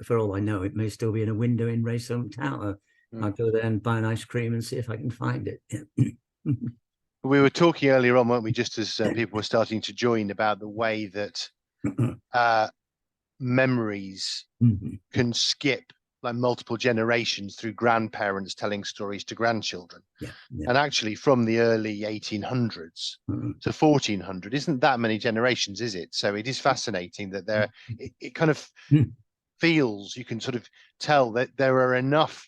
Speaker 2: for all I know, it may still be in a window in Raceham Tower. I'll go there and buy an ice cream and see if I can find it.
Speaker 1: We were talking earlier on, weren't we, just as people were starting to join, about the way that memories can skip like multiple generations through grandparents telling stories to grandchildren. And actually from the early 1800s to 1400 isn't that many generations, is it? So it is fascinating that it kind of feels, you can sort of tell that there are enough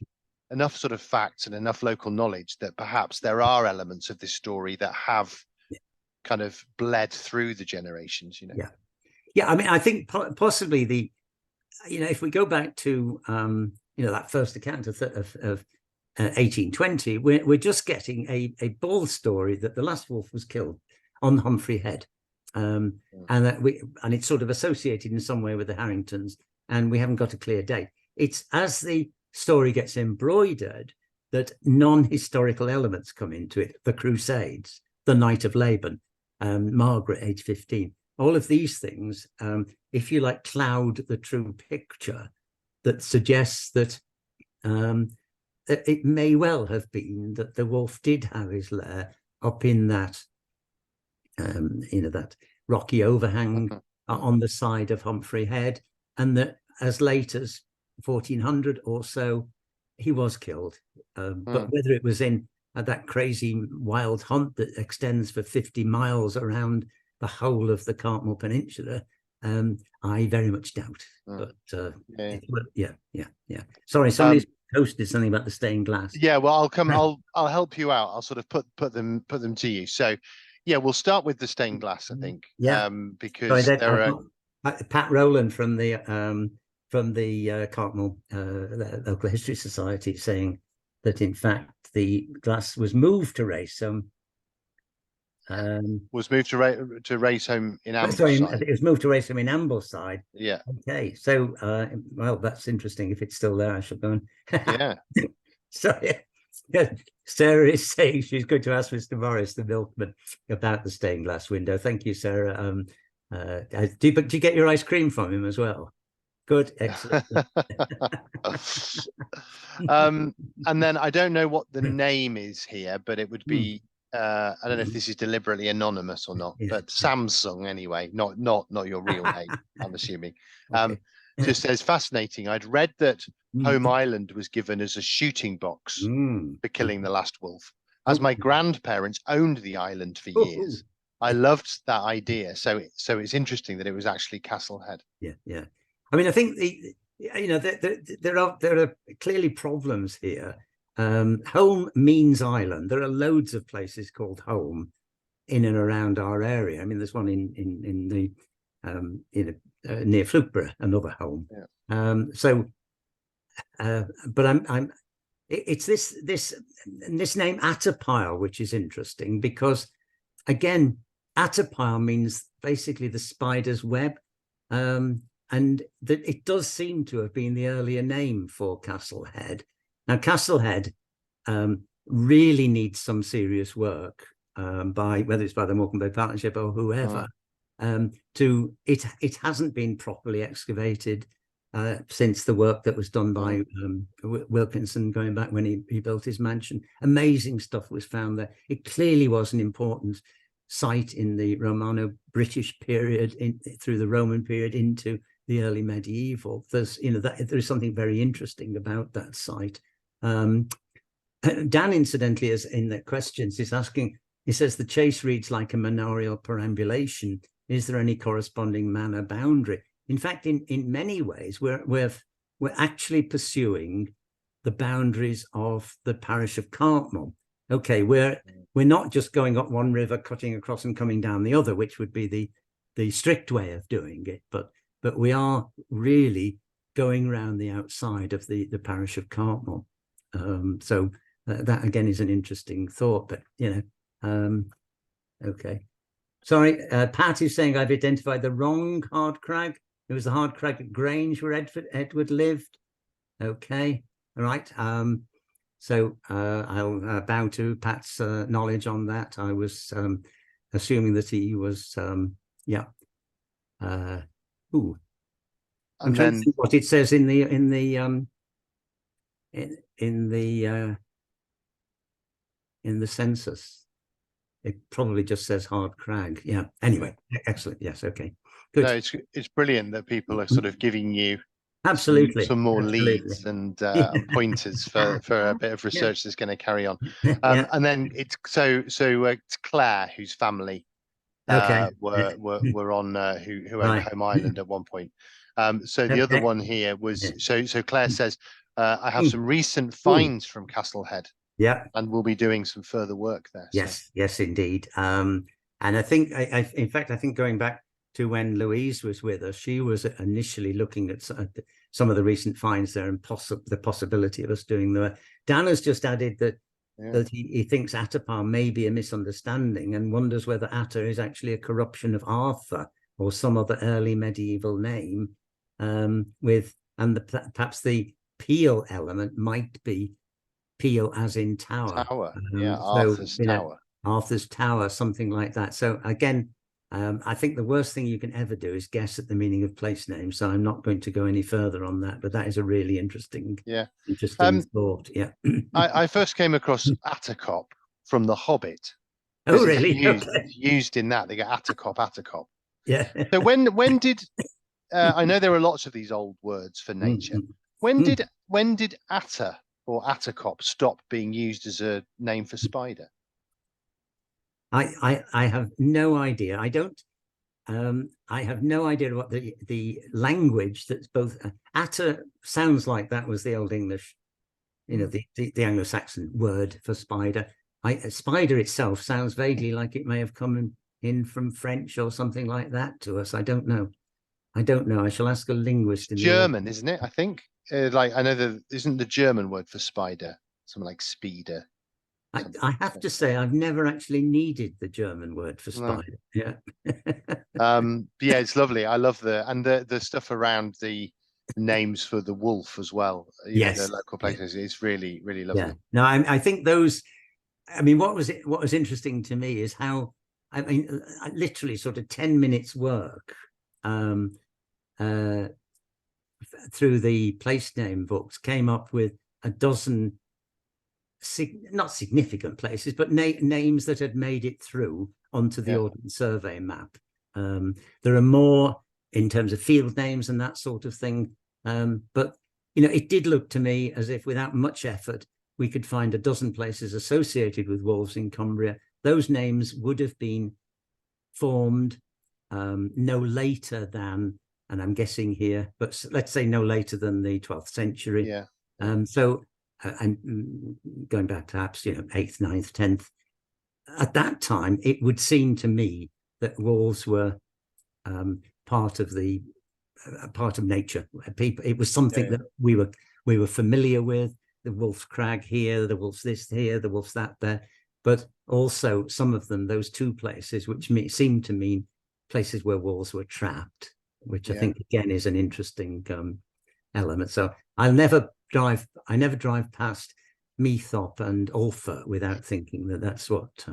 Speaker 1: sort of facts and enough local knowledge that perhaps there are elements of this story that have kind of bled through the generations,
Speaker 2: Yeah, I mean, I think possibly if we go back to that first account of 1820, we're just getting a bald story that the last wolf was killed on Humphrey Head, and it's sort of associated in some way with the Harringtons, and we haven't got a clear date. It's as the story gets embroidered that non-historical elements come into it. The Crusades, the Knight of Laban, Margaret, age 15. All of these things, if you like, cloud the true picture that suggests that it may well have been that the wolf did have his lair up in that, that rocky overhang on the side of Humphrey Head, and that as late as 1400 or so, he was killed. But whether it was in had that crazy wild hunt that extends for 50 miles around the whole of the Cartmel Peninsula, I very much doubt. But yeah. Sorry, somebody's posted something about the stained glass.
Speaker 1: Yeah, well, I'll help you out. I'll sort of put them to you. So yeah, we'll start with the stained glass, I think.
Speaker 2: Yeah.
Speaker 1: Because there are
Speaker 2: Pat Rowland from the Cartmel Local History Society saying that in fact the glass was moved to Raceham.
Speaker 1: Was moved to Raceham in Ambleside.
Speaker 2: Sorry, it was moved to Raceham in Ambleside.
Speaker 1: Yeah.
Speaker 2: Okay, so well, that's interesting. If it's still there, I shall go and
Speaker 1: yeah.
Speaker 2: Sorry. Sarah is saying she's going to ask Mr. Morris, the milkman, about the stained glass window. Thank you, Sarah. Do you get your ice cream from him as well? Good, excellent.
Speaker 1: And then I don't know what the name is here, but it would be I don't know if this is deliberately anonymous or not, but Samsung anyway, not your real name, I'm assuming. Okay. Just says, fascinating. I'd read that Home Island was given as a shooting box for killing the last wolf. As my grandparents owned the island for years, I loved that idea. So it's interesting that it was actually Castle Head.
Speaker 2: Yeah. I mean, I think there are clearly problems here. Home means island. There are loads of places called Home in and around our area. I mean, there's one in the near Flukeborough, another Home. Yeah. But it's this name Atterpile, which is interesting because, again, Atterpile means basically the spider's web, and that it does seem to have been the earlier name for Castle Head. Now, Castle Head really needs some serious work by whether it's by the Morecambe Bay Partnership or whoever. It hasn't been properly excavated since the work that was done by Wilkinson going back when he built his mansion. Amazing stuff was found there. It clearly was an important site in the Romano-British period, through the Roman period into the early medieval. There's there's something very interesting about that site. Dan, incidentally, is in the questions, is asking, he says the chase reads like a manorial perambulation. Is there any corresponding manor boundary? In fact, in many ways, we're actually pursuing the boundaries of the parish of Cartmel. Okay, we're not just going up one river, cutting across and coming down the other, which would be the strict way of doing it, but we are really going around the outside of the parish of Cartmel. So that again is an interesting thought, but okay. Sorry, Pat is saying I've identified the wrong hard crag. It was the hard crag at Grange where Edward lived. Okay, all right. So I'll bow to Pat's knowledge on that. I was assuming that he was, I'm trying to see what it says in the census. It probably just says hard crag. Yeah. Anyway, excellent. Yes. Okay. Good.
Speaker 1: No, it's brilliant that people are sort of giving you
Speaker 2: absolutely
Speaker 1: some more leads and pointers for a bit of research that's going to carry on. And then it's it's Claire whose family were on who owned Home Island at one point. So the other one here was so Claire says I have some recent finds from Castle Head.
Speaker 2: Yeah,
Speaker 1: and we'll be doing some further work there.
Speaker 2: Yes, indeed. And I think, in fact, I think going back to when Louise was with us, she was initially looking at some of the recent finds there and the possibility of us doing the work. Dan has just added that he thinks Atterpile may be a misunderstanding and wonders whether Atter is actually a corruption of Arthur or some other early medieval name, perhaps the Peel element might be Peel as in tower.
Speaker 1: Arthur's Tower.
Speaker 2: Arthur's Tower, something like that. So again, I think the worst thing you can ever do is guess at the meaning of place names. So I'm not going to go any further on that, but that is a really interesting thought. Yeah.
Speaker 1: I first came across Attercop from The Hobbit.
Speaker 2: Oh, really?
Speaker 1: Used in that. They get Attercop.
Speaker 2: Yeah.
Speaker 1: So when did I know there are lots of these old words for nature. When did Atter or Attercop stop being used as a name for spider?
Speaker 2: I have no idea. I don't. I have no idea what the language that's both Atter sounds like that was the Old English, the Anglo-Saxon word for spider. Spider itself sounds vaguely like it may have come in from French or something like that to us. I don't know. I shall ask a linguist.
Speaker 1: It's German, isn't it? I think. Like I know that isn't the German word for spider something like Spieder.
Speaker 2: I have to say I've never actually needed the German word for spider. No.
Speaker 1: Yeah. Yeah, it's lovely. I love the stuff around the names for the wolf as well.
Speaker 2: Yes.
Speaker 1: The local places. Yeah. It's really, really lovely.
Speaker 2: Yeah. No, I think those. I mean, what was interesting to me is how, I mean, literally sort of 10 minutes work through the place name books came up with a dozen not significant places, but names that had made it through onto the Ordnance Survey map. There are more in terms of field names and that sort of thing. But, it did look to me as if without much effort, we could find a dozen places associated with wolves in Cumbria. Those names would have been formed no later than, and I'm guessing here, but let's say no later than the 12th century.
Speaker 1: Yeah.
Speaker 2: So, and going back perhaps, 8th, 9th, 10th, at that time, it would seem to me that wolves were part of nature. People, it was something that we were familiar with. The wolf's crag here, the wolf's this here, the wolf's that there. But also some of them, those two places, which seem to mean places where wolves were trapped, which I think again is an interesting element. So I never drive past Meathop and Ulfa without thinking that that's what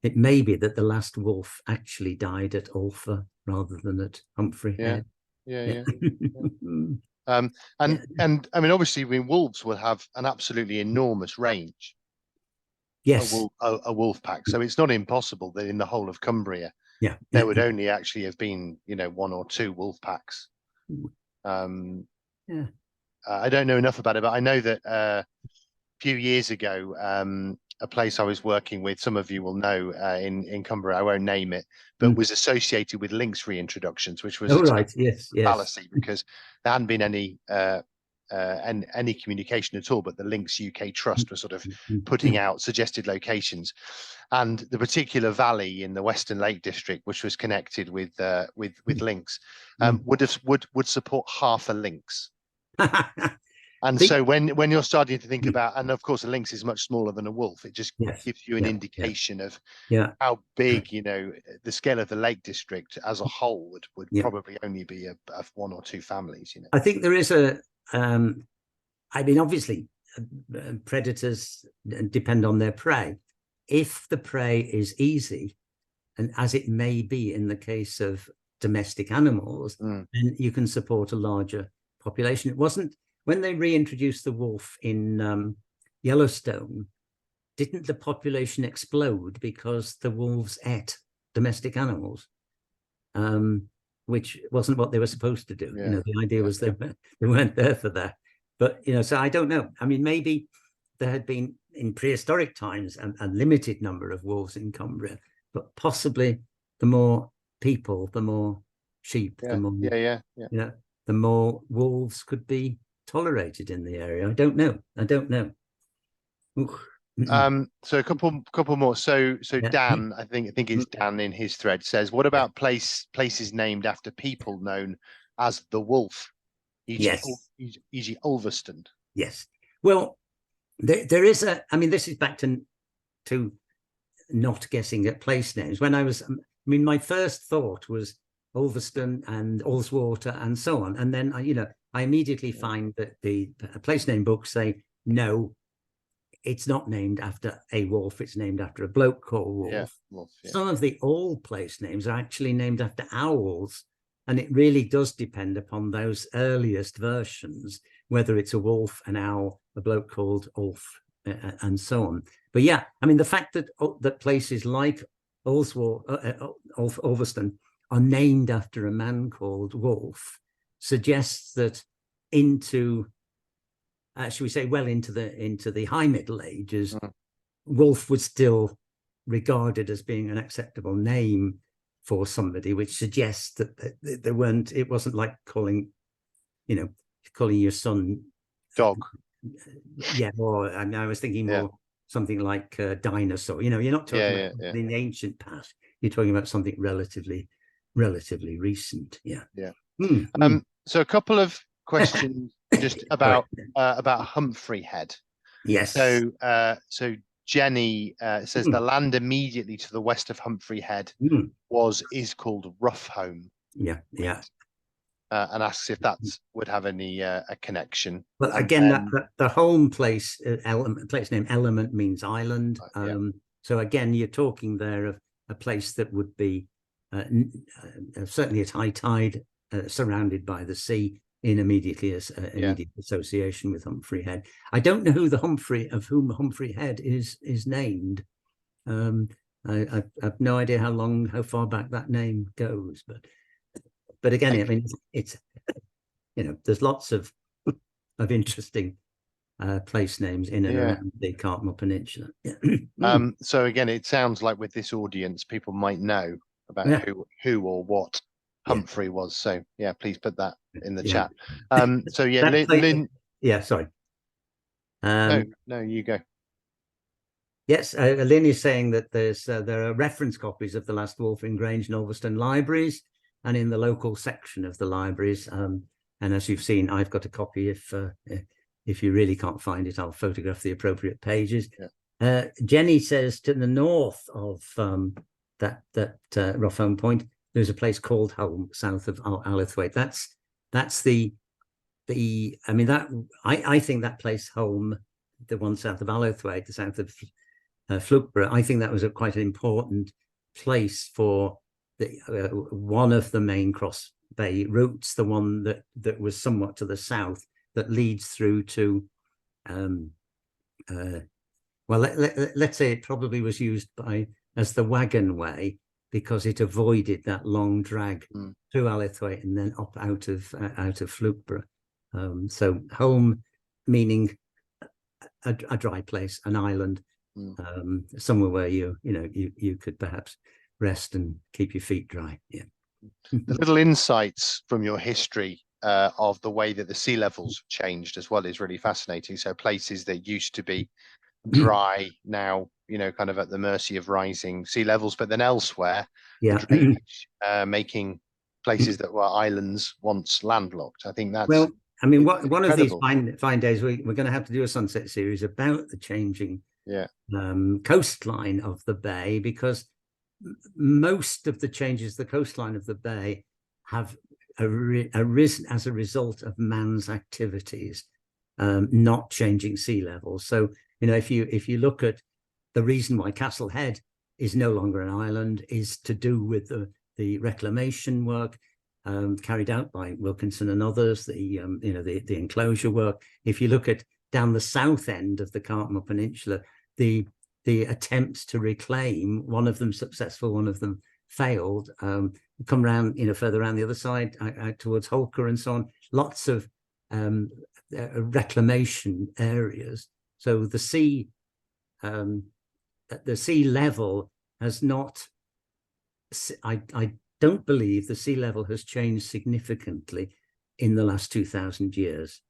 Speaker 2: it may be, that the last wolf actually died at Ulfa rather than at Humphrey Head.
Speaker 1: Yeah. And I mean, obviously, wolves will have an absolutely enormous range.
Speaker 2: Yes,
Speaker 1: a wolf pack. So it's not impossible that in the whole of Cumbria, there would only actually have been, one or two wolf packs. I don't know enough about it, but I know that a few years ago, a place I was working with, some of you will know, in Cumbria, I won't name it, but was associated with lynx reintroductions, which was a fallacy because there hadn't been any communication at all. But the Lynx UK Trust was sort of putting out suggested locations, and the particular valley in the Western Lake District, which was connected with lynx, would support half a lynx. And so when you're starting to think about, and of course a lynx is much smaller than a wolf, it just gives you an indication of how big, the scale of the Lake District as a whole would probably only be a one or two families.
Speaker 2: I think there is I mean, obviously predators depend on their prey. If the prey is easy, and as it may be in the case of domestic animals, then you can support a larger population. It wasn't when they reintroduced the wolf in Yellowstone, didn't the population explode because the wolves ate domestic animals, which wasn't what they were supposed to do. The idea was they weren't there for that. But so I don't know. I mean, maybe there had been in prehistoric times a limited number of wolves in Cumbria, but possibly the more people, the more sheep, the more the more wolves could be tolerated in the area. I don't know.
Speaker 1: So a couple more. So Dan, I think it's Dan in his thread says, what about places named after people known as the Wolf? E.g. Ulverston.
Speaker 2: Yes. Well, there is I mean, this is back to not guessing at place names. When my first thought was Ulverston and Ullswater and so on. And then, I immediately find that the place name books say, no, it's not named after a wolf. It's named after a bloke called Wolf. Some of the old place names are actually named after owls. And it really does depend upon those earliest versions, whether it's a wolf, an owl, a bloke called Ulf, and so on. But I mean, the fact that places like Ulverston are named after a man called Wolf suggests that into should we say, well into the High Middle Ages, wolf was still regarded as being an acceptable name for somebody, which suggests that it wasn't like calling your son
Speaker 1: dog.
Speaker 2: Yeah, or I was thinking more something like dinosaur. You're not talking about in the ancient past. You're talking about something relatively recent.
Speaker 1: So a couple of questions just about Humphrey Head.
Speaker 2: Yes.
Speaker 1: So Jenny says the land immediately to the west of Humphrey Head is called Roughholme.
Speaker 2: Yeah.
Speaker 1: And asks if that would have any a connection.
Speaker 2: Well, again, the home place place name Element means island. So again, you're talking there of a place that would be certainly at high tide, surrounded by the sea, in immediate association with Humphrey Head. I don't know who of whom Humphrey Head is named. I have no idea how far back that name goes, but again, I mean, it's there's lots of interesting place names in and around the Cartmel Peninsula.
Speaker 1: So again, it sounds like with this audience, people might know about who or what Humphrey was. So please put that in the chat. So Lynn.
Speaker 2: Sorry.
Speaker 1: No, you go.
Speaker 2: Yes, Lynn is saying that there are reference copies of The Last Wolf in Grange and Ulverston libraries and in the local section of the libraries. And as you've seen, I've got a copy. If you really can't find it, I'll photograph the appropriate pages. Jenny says to the north of that Roughholme Point, there's a place called Holme, south of Allithwaite. That's the I mean, that I think that place Holme, the one south of Allithwaite, the south of Flukeburgh, I think that was quite an important place for one of the main Cross Bay routes, the one that was somewhat to the south, that leads through to let's say it probably was used as the wagon way, because it avoided that long drag through Allithwaite and then up out of Flukeburgh. So home meaning a dry place, an island, somewhere where you could perhaps rest and keep your feet dry.
Speaker 1: The little insights from your history of the way that the sea levels changed as well is really fascinating. So places that used to be dry now, kind of at the mercy of rising sea levels, but then elsewhere, drainage, making places that were islands once landlocked. I think that's
Speaker 2: one of these fine days we're going to have to do a sunset series about the changing coastline of the bay, because most of the changes the coastline of the bay have arisen as a result of man's activities, not changing sea levels. So if you look at the reason why Castle Head is no longer an island is to do with the reclamation work carried out by Wilkinson and others, the enclosure work. If you look at down the south end of the Cartmel Peninsula, the attempts to reclaim, one of them successful, one of them failed, come around, further around the other side, out towards Holker and so on, lots of reclamation areas. So the sea level has not, I don't believe the sea level has changed significantly in the last 2,000 years.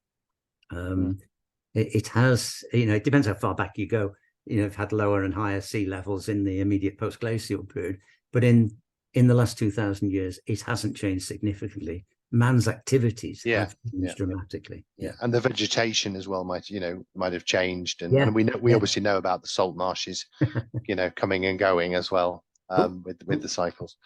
Speaker 2: It has, it depends how far back you go. You've had lower and higher sea levels in the immediate post-glacial period, but in the last 2,000 years, it hasn't changed significantly. Man's activities have changed dramatically.
Speaker 1: And the vegetation as well might have changed, and we obviously know about the salt marshes, coming and going as well, with the cycles.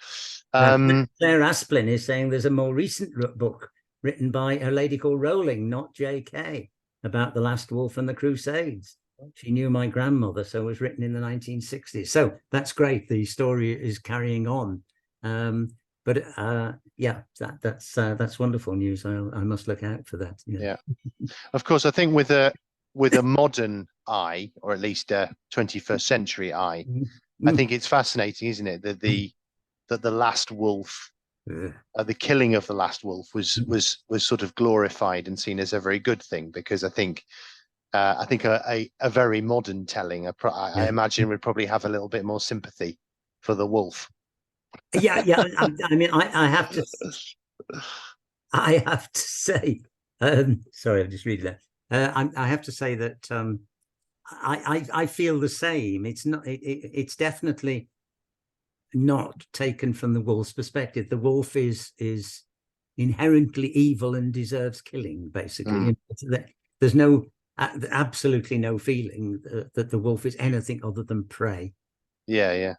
Speaker 2: Claire Asplin is saying there's a more recent book written by a lady called Rowling, not J.K., about the Last Wolf and the Crusades. She knew my grandmother, so it was written in the 1960s. So that's great. The story is carrying on. That's wonderful news. I must look out for that.
Speaker 1: Yeah. Of course, I think with a modern eye, or at least a 21st century eye, I think it's fascinating, isn't it, that the last wolf the killing of the last wolf was sort of glorified and seen as a very good thing, because I think a very modern telling, I imagine, would probably have a little bit more sympathy for the wolf.
Speaker 2: Yeah. I mean, I have to say, sorry, I'm just reading that. I have to say that I feel the same. It's not. It's definitely not taken from the wolf's perspective. The wolf is inherently evil and deserves killing, basically. There's absolutely no feeling that the wolf is anything other than prey.
Speaker 1: Yeah.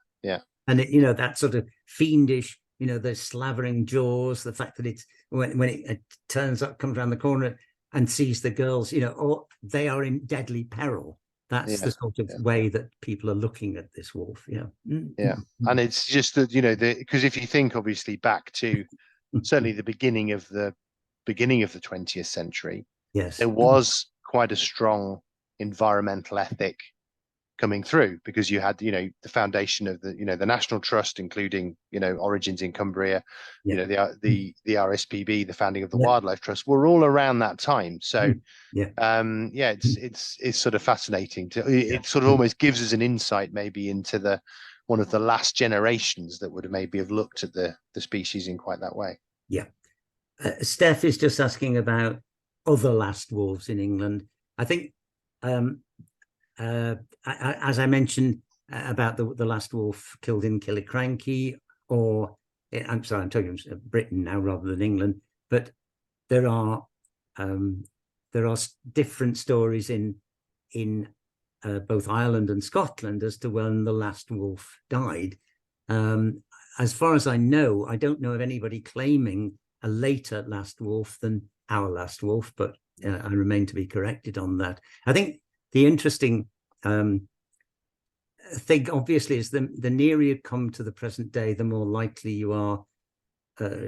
Speaker 2: And that sort of fiendish, the slavering jaws, the fact that it's when it turns up, comes around the corner and sees the girls, or they are in deadly peril. That's the sort of way that people are looking at this wolf. Yeah.
Speaker 1: And it's just that, because if you think obviously back to certainly the beginning of the 20th century,
Speaker 2: yes,
Speaker 1: there was quite a strong environmental ethic coming through, because you had the foundation of the the National Trust, including origins in Cumbria, the RSPB, the founding of the Wildlife Trust, were all around that time. So it's sort of fascinating it sort of almost gives us an insight maybe into one of the last generations that would maybe have looked at the species in quite that way.
Speaker 2: Steph is just asking about other last wolves in England. I think as I mentioned about the last wolf killed in Killiecrankie, or I'm sorry, I'm talking Britain now rather than England, but there are different stories in both Ireland and Scotland as to when the last wolf died. As far as I know, I don't know of anybody claiming a later last wolf than our last wolf, but I remain to be corrected on that. I think the interesting thing, obviously, is the nearer you come to the present day, the more likely you are,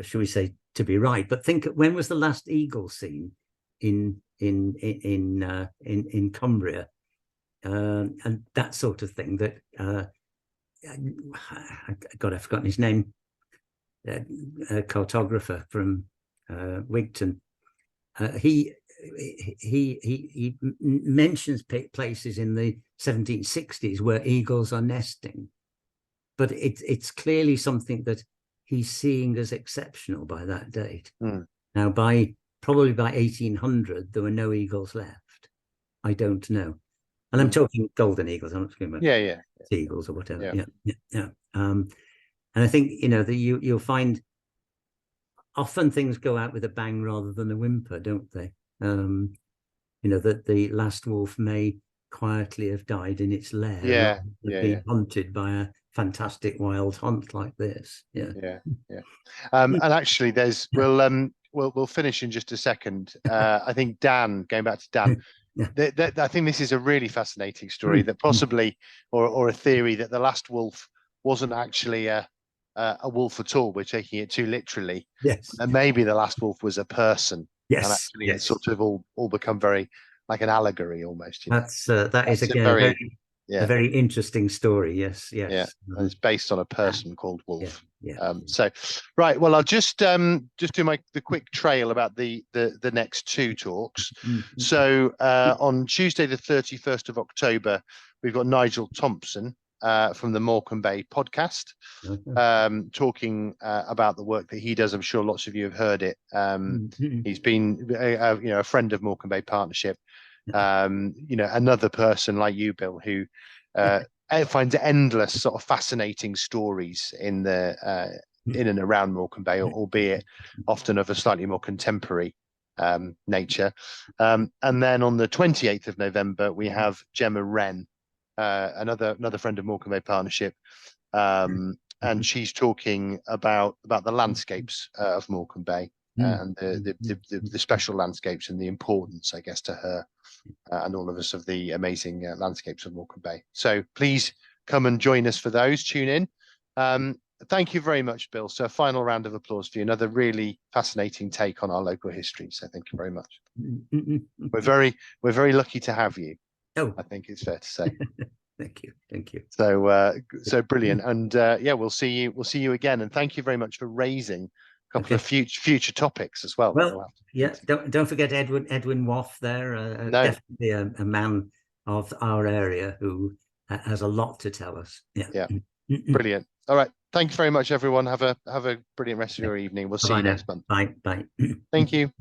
Speaker 2: shall we say, to be right. But think, when was the last eagle seen in Cumbria, and that sort of thing? That God, I've forgotten his name. A cartographer from Wigton. He mentions places in the 1760s where eagles are nesting, but it's clearly something that he's seeing as exceptional by that date. Now, probably by 1800, there were no eagles left. I don't know, and I'm talking golden eagles. I'm not talking about eagles or whatever. And I think you'll find often things go out with a bang rather than a whimper, don't they? That the last wolf may quietly have died in its lair, being hunted by a fantastic wild hunt like this.
Speaker 1: And actually, we'll finish in just a second. I think Dan, going back to Dan, I think this is a really fascinating story, that possibly, or a theory, that the last wolf wasn't actually a wolf at all. We're taking it too literally. And maybe the last wolf was a person. And actually it's sort of all become very like an allegory almost.
Speaker 2: That is again a very interesting story. Yes.
Speaker 1: And it's based on a person called Wolf. So right, well, I'll just do the quick trail about the next two talks. So on Tuesday the 31st of October, we've got Nigel Thompson from the Morecambe Bay podcast, talking about the work that he does. I'm sure lots of you have heard it. He's been a friend of Morecambe Bay Partnership. Another person like you, Bill, who finds endless sort of fascinating stories in and around Morecambe Bay, albeit often of a slightly more contemporary nature. And then on the 28th of November, we have Gemma Wren, another friend of Morecambe Bay Partnership, and she's talking about the landscapes of Morecambe Bay, and the special landscapes and the importance, I guess, to her and all of us of the amazing landscapes of Morecambe Bay. So please come and join us for those. Tune in. Thank you very much, Bill. So a final round of applause for you. Another really fascinating take on our local history. So thank you very much. We're very lucky to have you. I think it's fair to say.
Speaker 2: Thank you.
Speaker 1: So brilliant. And we'll see you again. And thank you very much for raising couple of future topics as well.
Speaker 2: Well, yeah, don't forget Edwin Waugh there, definitely a man of our area who has a lot to tell us. Yeah.
Speaker 1: Brilliant. All right, thank you very much, everyone. Have a brilliant rest of your evening. We'll see you next month.
Speaker 2: Bye.
Speaker 1: Thank you.